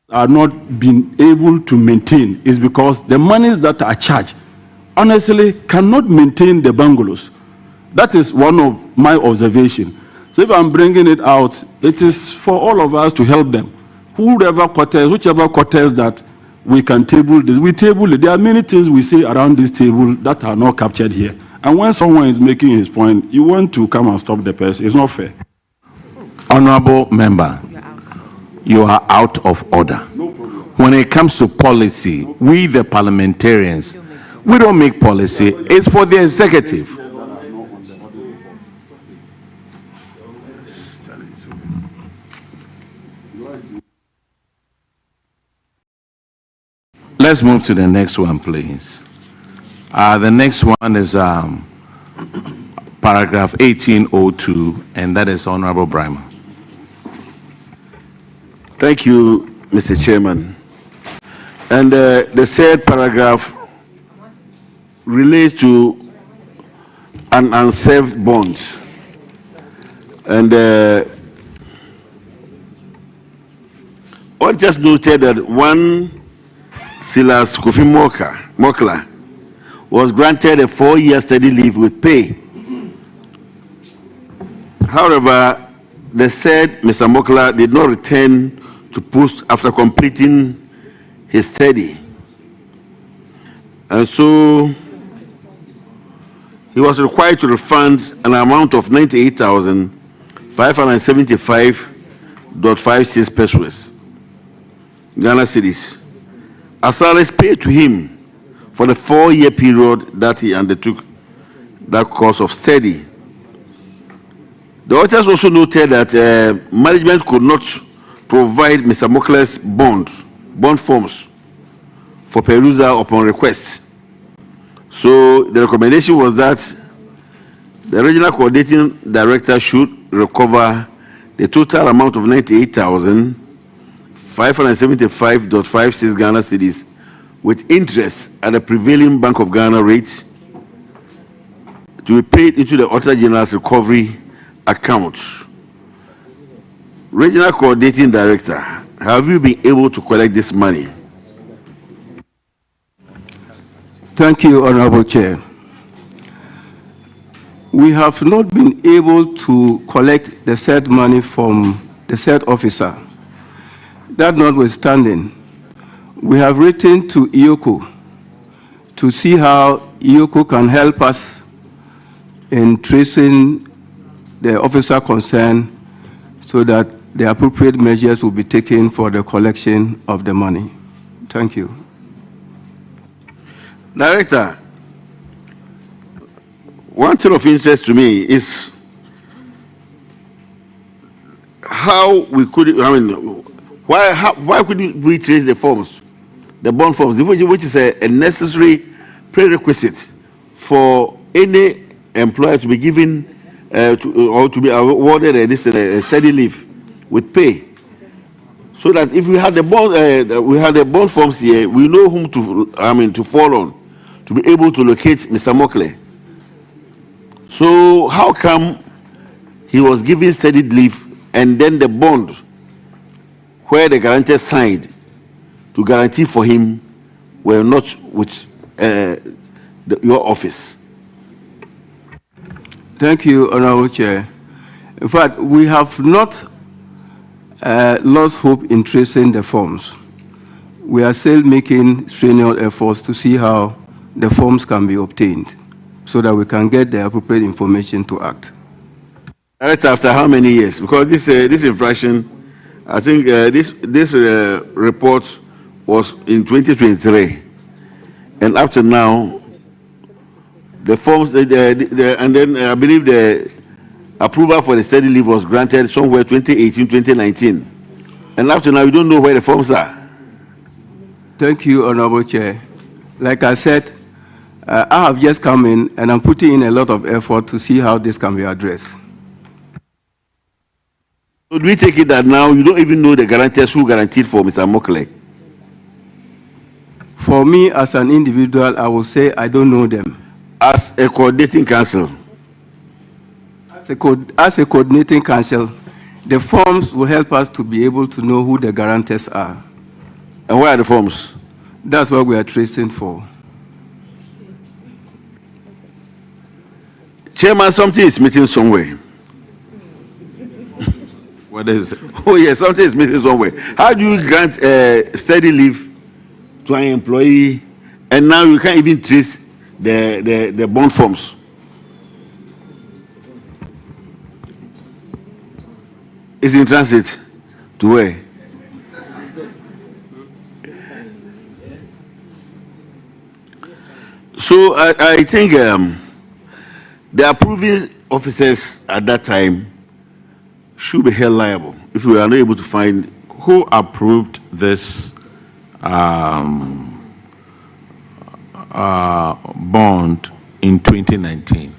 are not being able to maintain is because the monies that are charged honestly cannot maintain the bungalows. That is one of my observations. So if I'm bringing it out, it is for all of us to help them. Whichever quarters that we can table this, we table it. There are many things we say around this table that are not captured here. And when someone is making his point, you want to come and stop the person. It's not fair. Honorable member, you are out of order. No problem. When it comes to policy, we the parliamentarians, we don't make policy. It's for the executive. Let's move to the next one, please. The next one is paragraph 1802, and that is Honorable Brimer. Thank you, Mr. Chairman. And the third paragraph relates to an unserved bond. And one just noted that one Silas Kofi Mokla was granted a 4-year study leave with pay. However, they said Mr. Mokla did not return to post after completing his study. And so he was required to refund an amount of 98,575.56 pesos, Ghana cedis, as salaries paid to him for the 4-year period that he undertook that course of study. The auditors also noted that management could not provide Mr. Mokla's bond forms for perusal upon request. So the recommendation was that the regional coordinating director should recover the total amount of 98,575.56 Ghana cedis with interest at the prevailing Bank of Ghana rate to be paid into the Auditor General's recovery account. Regional Coordinating Director, have you been able to collect this money? Thank you, Honorable Chair. We have not been able to collect the said money from the said officer. That notwithstanding, we have written to IOCO to see how IOCO can help us in tracing the officer concerned so that the appropriate measures will be taken for the collection of the money. Thank you. Director, one thing of interest to me is how we could, why couldn't we trace the forms, the bond forms, which is a necessary prerequisite for any employer to be given or to be awarded a steady leave with pay, so that if we had the bond, forms here, we know whom to fall on to be able to locate Mr. Mokle. So how come he was given steady leave and then the bond where the guarantor signed to guarantee for him were not with your office? Thank you, Honorable Chair. In fact, we have not lost hope in tracing the forms. We are still making strenuous efforts to see how the forms can be obtained so that we can get the appropriate information to act. That's after how many years? Because this infraction, I think this report was in 2023, and up to now, the forms, and then I believe the approval for the steady leave was granted somewhere 2018, 2019, and up to now, we don't know where the forms are. Thank you, Honorable Chair. Like I said, I have just come in and I'm putting in a lot of effort to see how this can be addressed. So do we take it that now you don't even know the guarantors who guaranteed for Mr. Mokle? For me as an individual, I will say I don't know them. As a coordinating council? As a coordinating council, the forms will help us to be able to know who the guarantors are. And where are the forms? That's what we are tracing for. Chairman, something is missing somewhere. What is it? Oh, yes, something is missing somewhere. How do you grant steady leave to an employee and now you can't even trace the bond forms? It's in transit. To where? So I think the approving officers at that time should be held liable if we are not able to find who approved this bond in 2019.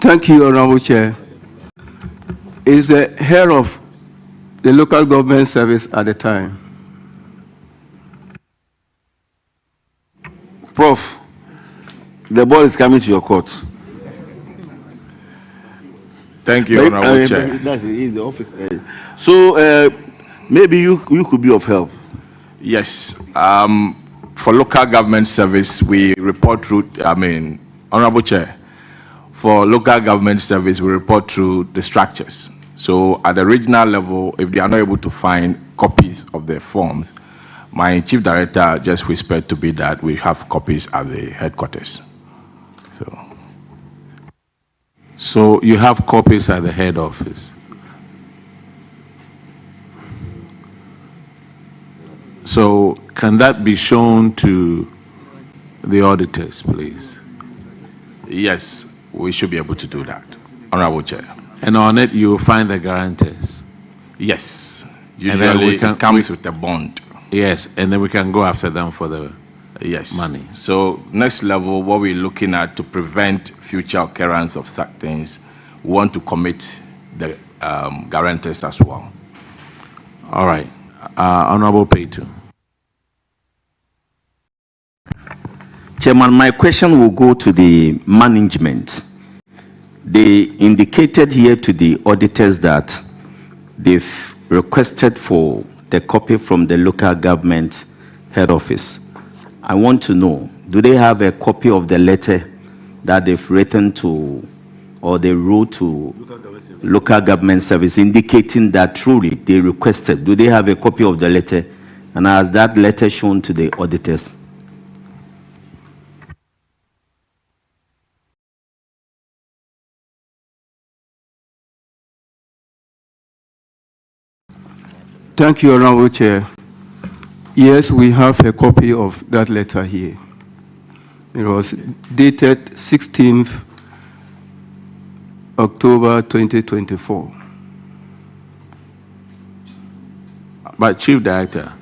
Thank you, Honorable Chair. Is the head of the local government service at the time. Prof, the ball is coming to your court. Thank you, Honorable Chair. That is the office. So maybe you could be of help. Yes. For local government service, we report through, Honorable Chair, for local government service, we report through the structures. So at the regional level, if they are not able to find copies of the forms, my chief director just whispered to me that we have copies at the headquarters. So you have copies at the head office. So can that be shown to the auditors, please? Yes, we should be able to do that, Honorable Chair. And on it, you will find the guarantors. Yes, usually it comes with a bond. Yes, and then we can go after them for the money. So next level, what we're looking at to prevent future occurrence of such things, we want to commit the guarantors as well. All right. Honorable Payton. Chairman, my question will go to the management. They indicated here to the auditors that they've requested for the copy from the local government head office. I want to know, do they have a copy of the letter that they've written to, or they wrote to local government service indicating that truly they requested? Do they have a copy of the letter? And has that letter shown to the auditors? Thank you, Honorable Chair. Yes, we have a copy of that letter here. It was dated 16th October 2024. But Chief Director,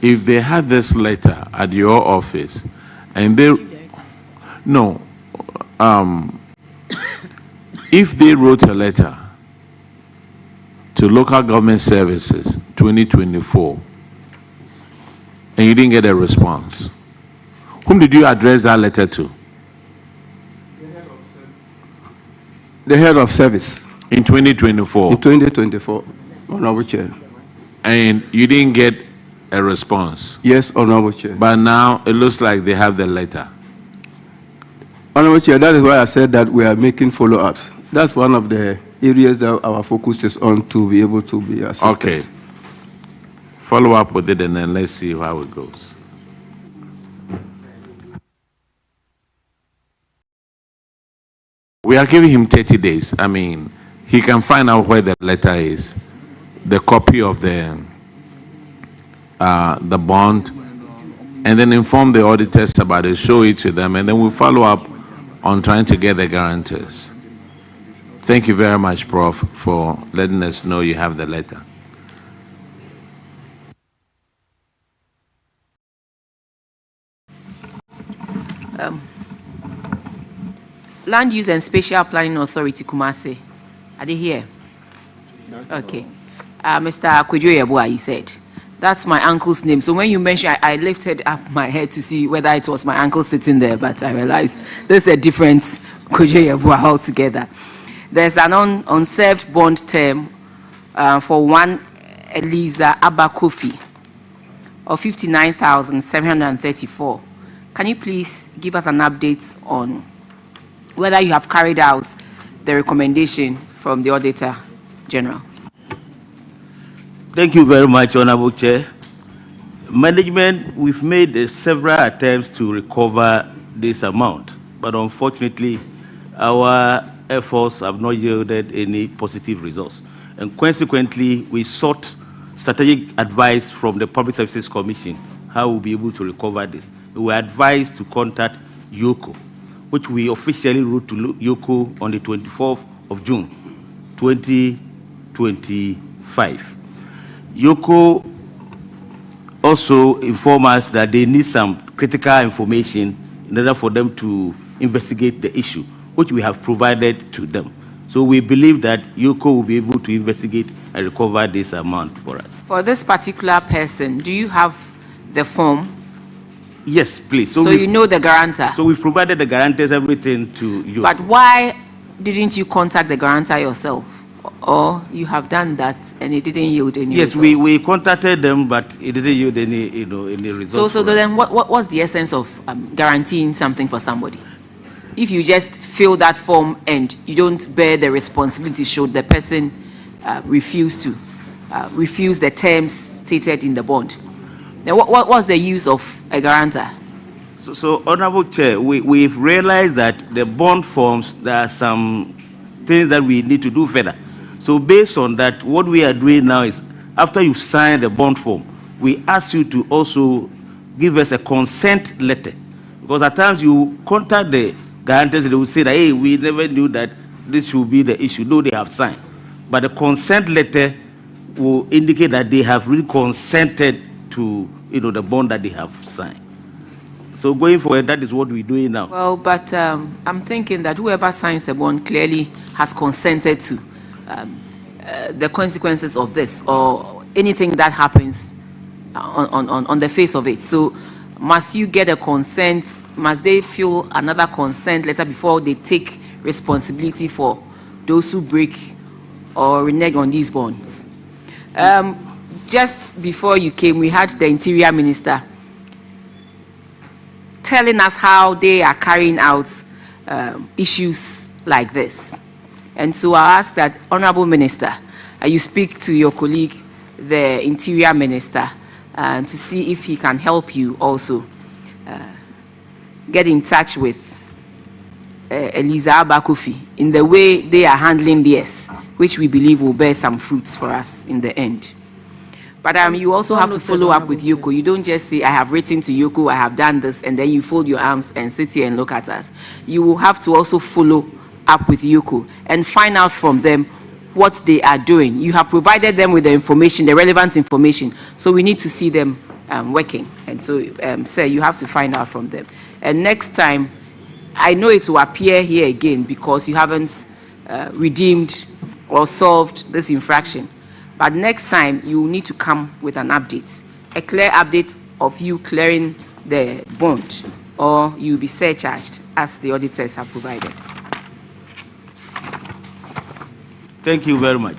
if they had this letter at your office and they, no, if they wrote a letter to local government services 2024 and you didn't get a response, whom did you address that letter to? The head of service. In 2024? In 2024, Honorable Chair. And you didn't get a response? Yes, Honorable Chair. But now it looks like they have the letter. Honorable Chair, that is why I said that we are making follow-ups. That's one of the areas that our focus is on to be able to be assisted. Okay. Follow up with it and then let's see how it goes. We are giving him 30 days. I mean, he can find out where the letter is, the copy of the bond, and then inform the auditors about it, show it to them, and then we'll follow up on trying to get the guarantors. Thank you very much, Prof, for letting us know you have the letter. Land Use and Spatial Planning Authority, Kumasi. Are they here? Okay. Mr. Kwejo, you said. That's my uncle's name. So when you mentioned, I lifted up my head to see whether it was my uncle sitting there, but I realized there's a different Kwejo altogether. There's an unserved bond term for one Eliza Abakofi of 59,734. Can you please give us an update on whether you have carried out the recommendation from the Auditor General? Thank you very much, Honorable Chair. Management, we've made several attempts to recover this amount, but unfortunately, our efforts have not yielded any positive results. And consequently, we sought strategic advice from the Public Services Commission how we'll be able to recover this. We were advised to contact YOCO, which we officially wrote to YOCO on the 24th of June, 2025. YOCO also informed us that they need some critical information in order for them to investigate the issue, which we have provided to them. So we believe that YOCO will be able to investigate and recover this amount for us. For this particular person, do you have the form? Yes, please. So you know the guarantor? So we've provided the guarantors, everything to you. But why didn't you contact the guarantor yourself? Or you have done that and it didn't yield any results? Yes, we contacted them, but it didn't yield any, any results. So then what's the essence of guaranteeing something for somebody? If you just fill that form and you don't bear the responsibility should the person refuse the terms stated in the bond, then what's the use of a guarantor? So Honorable Chair, we've realized that the bond forms, there are some things that we need to do further. So based on that, what we are doing now is, after you sign the bond form, we ask you to also give us a consent letter. Because at times you contact the guarantors, they will say that, hey, we never knew that this should be the issue. No, they have signed. But the consent letter will indicate that they have really consented to, the bond that they have signed. So going forward, that is what we're doing now. Well, but I'm thinking that whoever signs a bond clearly has consented to the consequences of this or anything that happens on the face of it. So must you get a consent? Must they fill another consent letter before they take responsibility for those who break or renege on these bonds? Just before you came, we had the Interior Minister telling us how they are carrying out issues like this. And so I ask that, Honorable Minister, you speak to your colleague, the Interior Minister, to see if he can help you also get in touch with Eliza Abakofi in the way they are handling this, which we believe will bear some fruits for us in the end. But you also have to follow up with Yoko. You don't just say, I have written to Yoko, I have done this, and then you fold your arms and sit here and look at us. You will have to also follow up with Yoko and find out from them what they are doing. You have provided them with the information, the relevant information, so we need to see them working. And so, sir, you have to find out from them. And next time, I know it will appear here again because you haven't redeemed or solved this infraction. But next time, you will need to come with an update, a clear update of you clearing the bond, or you'll be surcharged as the auditors have provided. Thank you very much,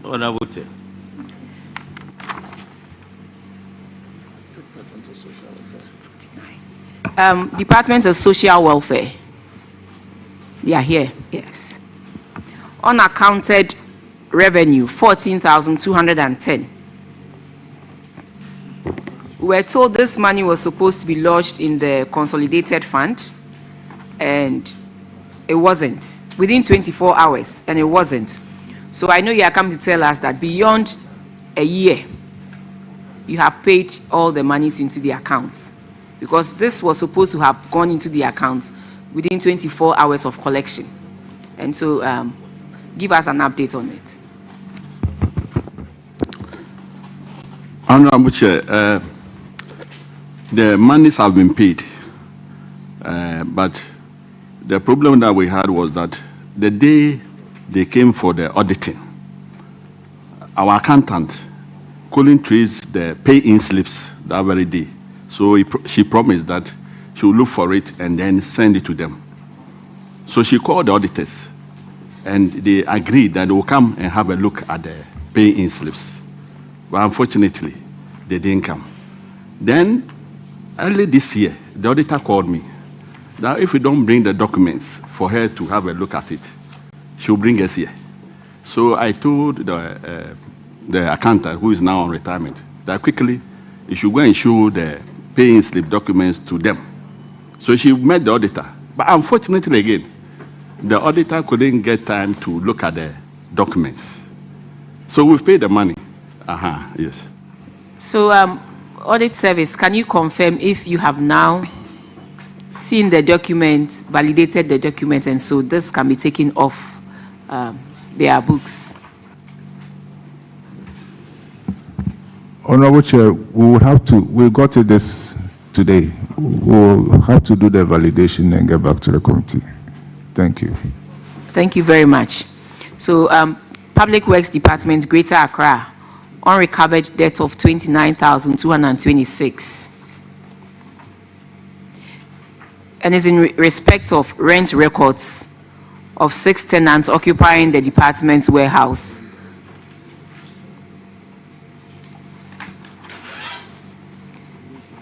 Honorable Chair. Department of Social Welfare. They are here, yes. Unaccounted revenue, 14,210. We were told this money was supposed to be lodged in the consolidated fund, and it wasn't. Within 24 hours, and it wasn't. So I know you are coming to tell us that beyond a year, you have paid all the monies into the accounts, because this was supposed to have gone into the accounts within 24 hours of collection. And so give us an update on it. Honorable Chair, the monies have been paid, but the problem that we had was that the day they came for the auditing, our accountant couldn't trace the pay-in slips that very day. So she promised that she would look for it and then send it to them. So she called the auditors, and they agreed that they will come and have a look at the pay-in slips. But unfortunately, they didn't come. Then, early this year, the auditor called me. Now, if we don't bring the documents for her to have a look at it, she'll bring us here. So I told the accountant, who is now on retirement, that quickly you should go and show the pay-in slip documents to them. So she met the auditor. But unfortunately, again, the auditor couldn't get time to look at the documents. So we've paid the money. Yes. So, audit service, can you confirm if you have now seen the document, validated the document, and so this can be taken off their books? Honorable Chair, we got to this today. We'll have to do the validation and get back to the committee. Thank you. Thank you very much. So, Public Works Department, Greater Accra, unrecovered debt of 29,226. And is in respect of rent records of 6 tenants occupying the department's warehouse.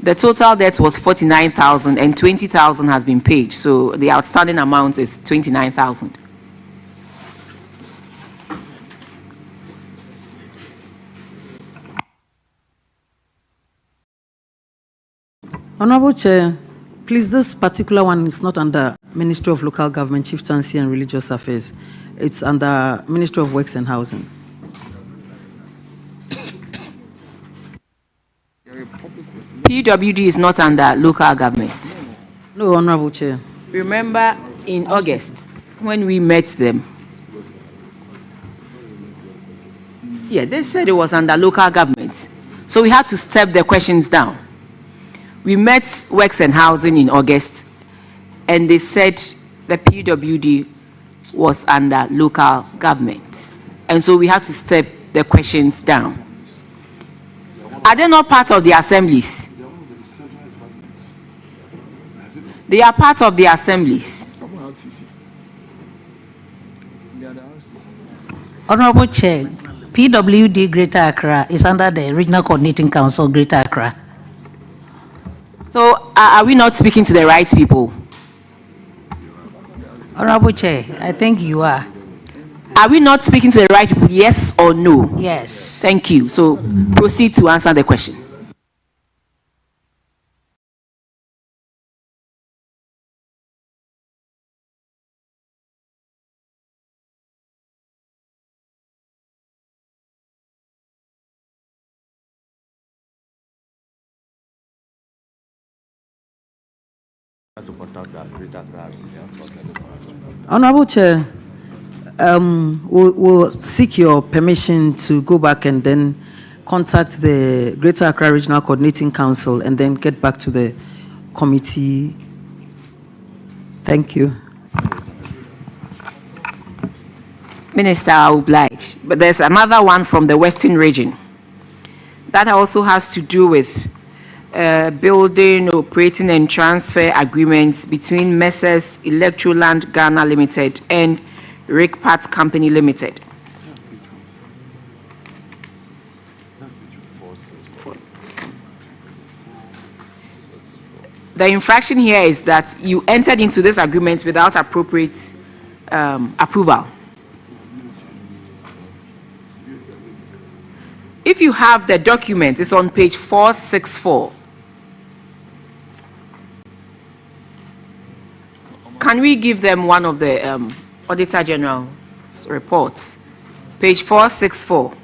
The total debt was 49,000 and 20,000 has been paid. So the outstanding amount is 29,000. Honorable Chair, please, this particular one is not under Ministry of Local Government, Chieftaincy and Religious Affairs. It's under Ministry of Works and Housing. PWD is not under local government. No, Honorable Chair. Remember in August when we met them? Yeah, they said it was under local government. So we had to step the questions down. We met Works and Housing in August, and they said the PWD was under local government. And so we had to step the questions down. Are they not part of the assemblies? They are part of the assemblies. Honorable Chair, PWD Greater Accra is under the Regional Coordinating Council, Greater Accra. So are we not speaking to the right people? Honorable Chair, I think you are. Are we not speaking to the right people, yes or no? Yes. Thank you. So proceed to answer the question. Honorable Chair, we'll seek your permission to go back and then contact the Greater Accra Regional Coordinating Council and then get back to the committee. Thank you. Minister, I will oblige. But there's another one from the Western region that also has to do with building, operating, and transfer agreements between Messrs. Electroland Ghana Limited and Rick Parts Company Limited. The infraction here is that you entered into this agreement without appropriate approval. If you have the document, it's on page 464. Can we give them one of the Auditor General's reports? Page 464.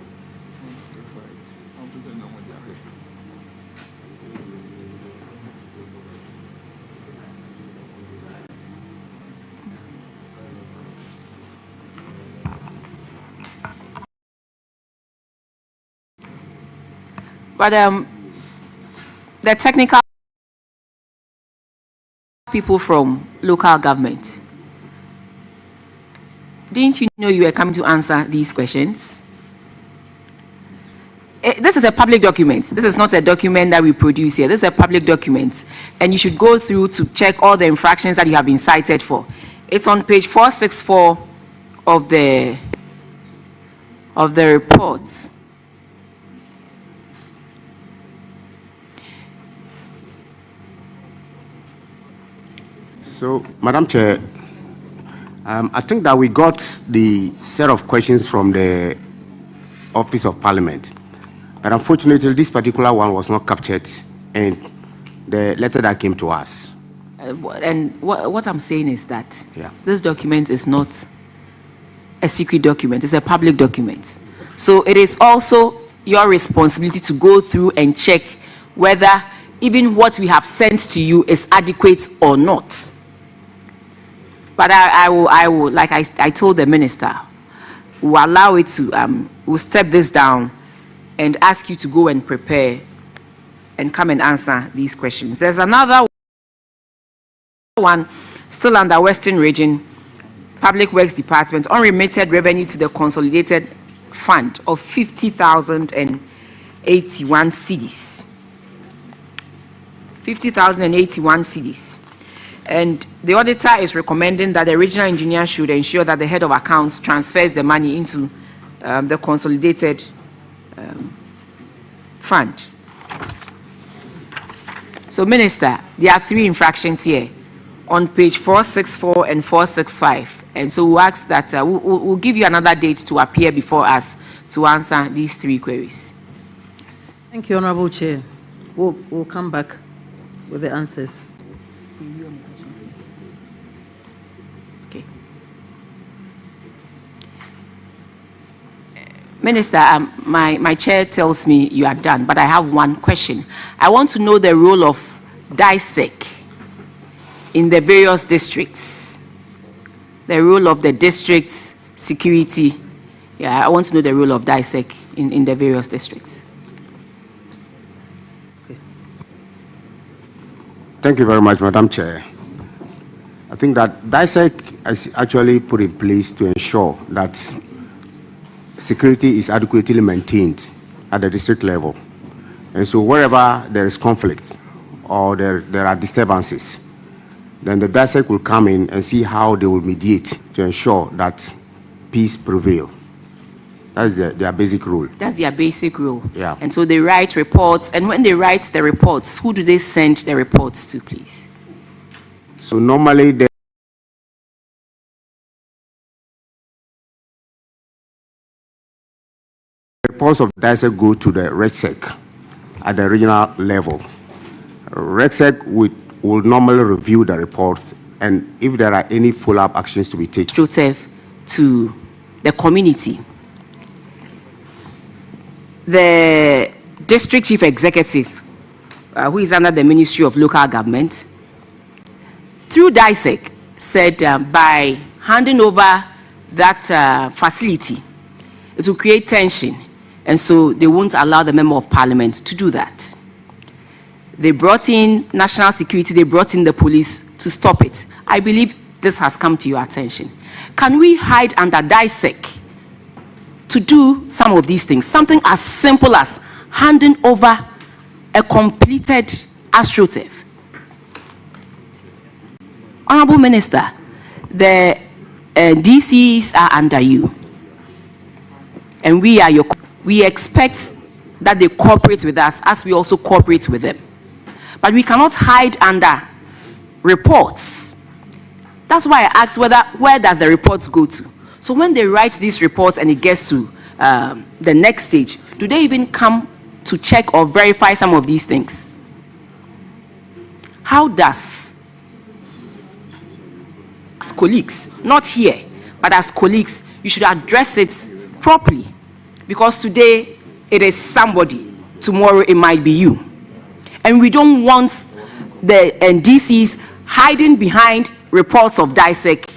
But the technical people from local government, didn't you know you were coming to answer these questions? This is a public document. This is not a document that we produce here. This is a public document. And you should go through to check all the infractions that you have been cited for. It's on page 464 of the reports. So, Madam Chair, I think that we got the set of questions from the Office of Parliament. But unfortunately, this particular one was not captured in the letter that came to us. And what I'm saying is that this document is not a secret document. It's a public document. So it is also your responsibility to go through and check whether even what we have sent to you is adequate or not. But I will, like I told the minister, we'll allow it to, we'll step this down and ask you to go and prepare and come and answer these questions. There's another one still under Western Region, Public Works Department, unremitted revenue to the Consolidated Fund of 50,081 cedis. 50,081 cedis. And the auditor is recommending that the regional engineer should ensure that the head of accounts transfers the money into the consolidated fund. So, Minister, there are 3 infractions here on page 464 and 465. And so we'll ask that we'll give you another date to appear before us to answer these 3 queries. Yes. Thank you, Honorable Chair. We'll come back with the answers. Minister, my chair tells me you are done, but I have one question. I want to know the role of DISEC in the various districts, the role of the district's security. Yeah, I want to know the role of DISEC in the various districts. Okay. Thank you very much, Madam Chair. I think that DISEC is actually put in place to ensure that security is adequately maintained at the district level. And so wherever there is conflict or there are disturbances, then the DISEC will come in and see how they will mediate to ensure that peace prevail. That's their basic rule. That's their basic rule. Yeah. And so they write reports, and when they write the reports, who do they send the reports to, please? So normally the reports of DISEC go to the REGSEC at the regional level. REGSEC will normally review the reports, and if there are any follow-up actions to be taken. Joseph, to the community. The district chief executive, who is under the Ministry of Local Government, through DISEC, said by handing over that facility, it will create tension, and so they won't allow the Member of Parliament to do that. They brought in national security, they brought in the police to stop it. I believe this has come to your attention. Can we hide under DISEC to do some of these things? Something as simple as handing over a completed H0t. Honorable Minister, the DCs are under you, and we expect that they cooperate with us as we also cooperate with them. But we cannot hide under reports. That's why I asked where does the reports go to? So when they write these reports and it gets to the next stage, do they even come to check or verify some of these things? How does, as colleagues, not here, but as colleagues, you should address it properly, because today it is somebody, tomorrow it might be you. And we don't want the NDCs hiding behind reports of DISEC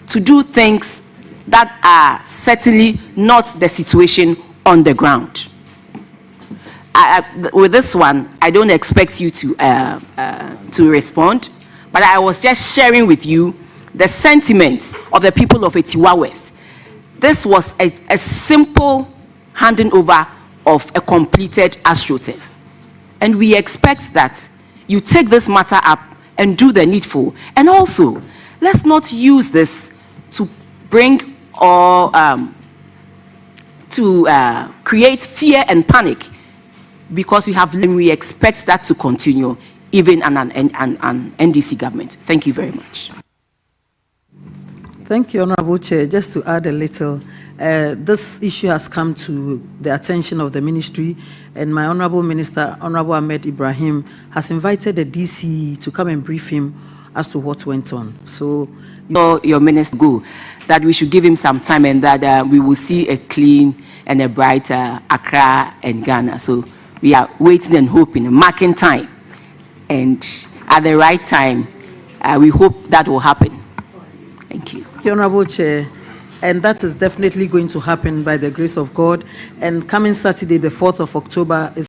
to do things that are certainly not the situation on the ground. With this one, I don't expect you to respond, but I was just sharing with you the sentiments of the people of Etiwa West. This was a simple handing over of a completed H0t. And we expect that you take this matter up and do the needful. And also, let's not use this to bring or to create fear and panic, because we expect that to continue even an NDC government. Thank you very much. Thank you, Honorable Chair. Just to add a little, this issue has come to the attention of the ministry, and my Honorable Minister, Honorable Ahmed Ibrahim, has invited the DC to come and brief him as to what went on. So, your minister go, that we should give him some time, and that we will see a clean and a brighter Accra and Ghana. So we are waiting and hoping, marking time, and at the right time, we hope that will happen. Thank you. Thank you, Honorable Chair. And that is definitely going to happen by the grace of God. And coming Saturday, the 4th of October, is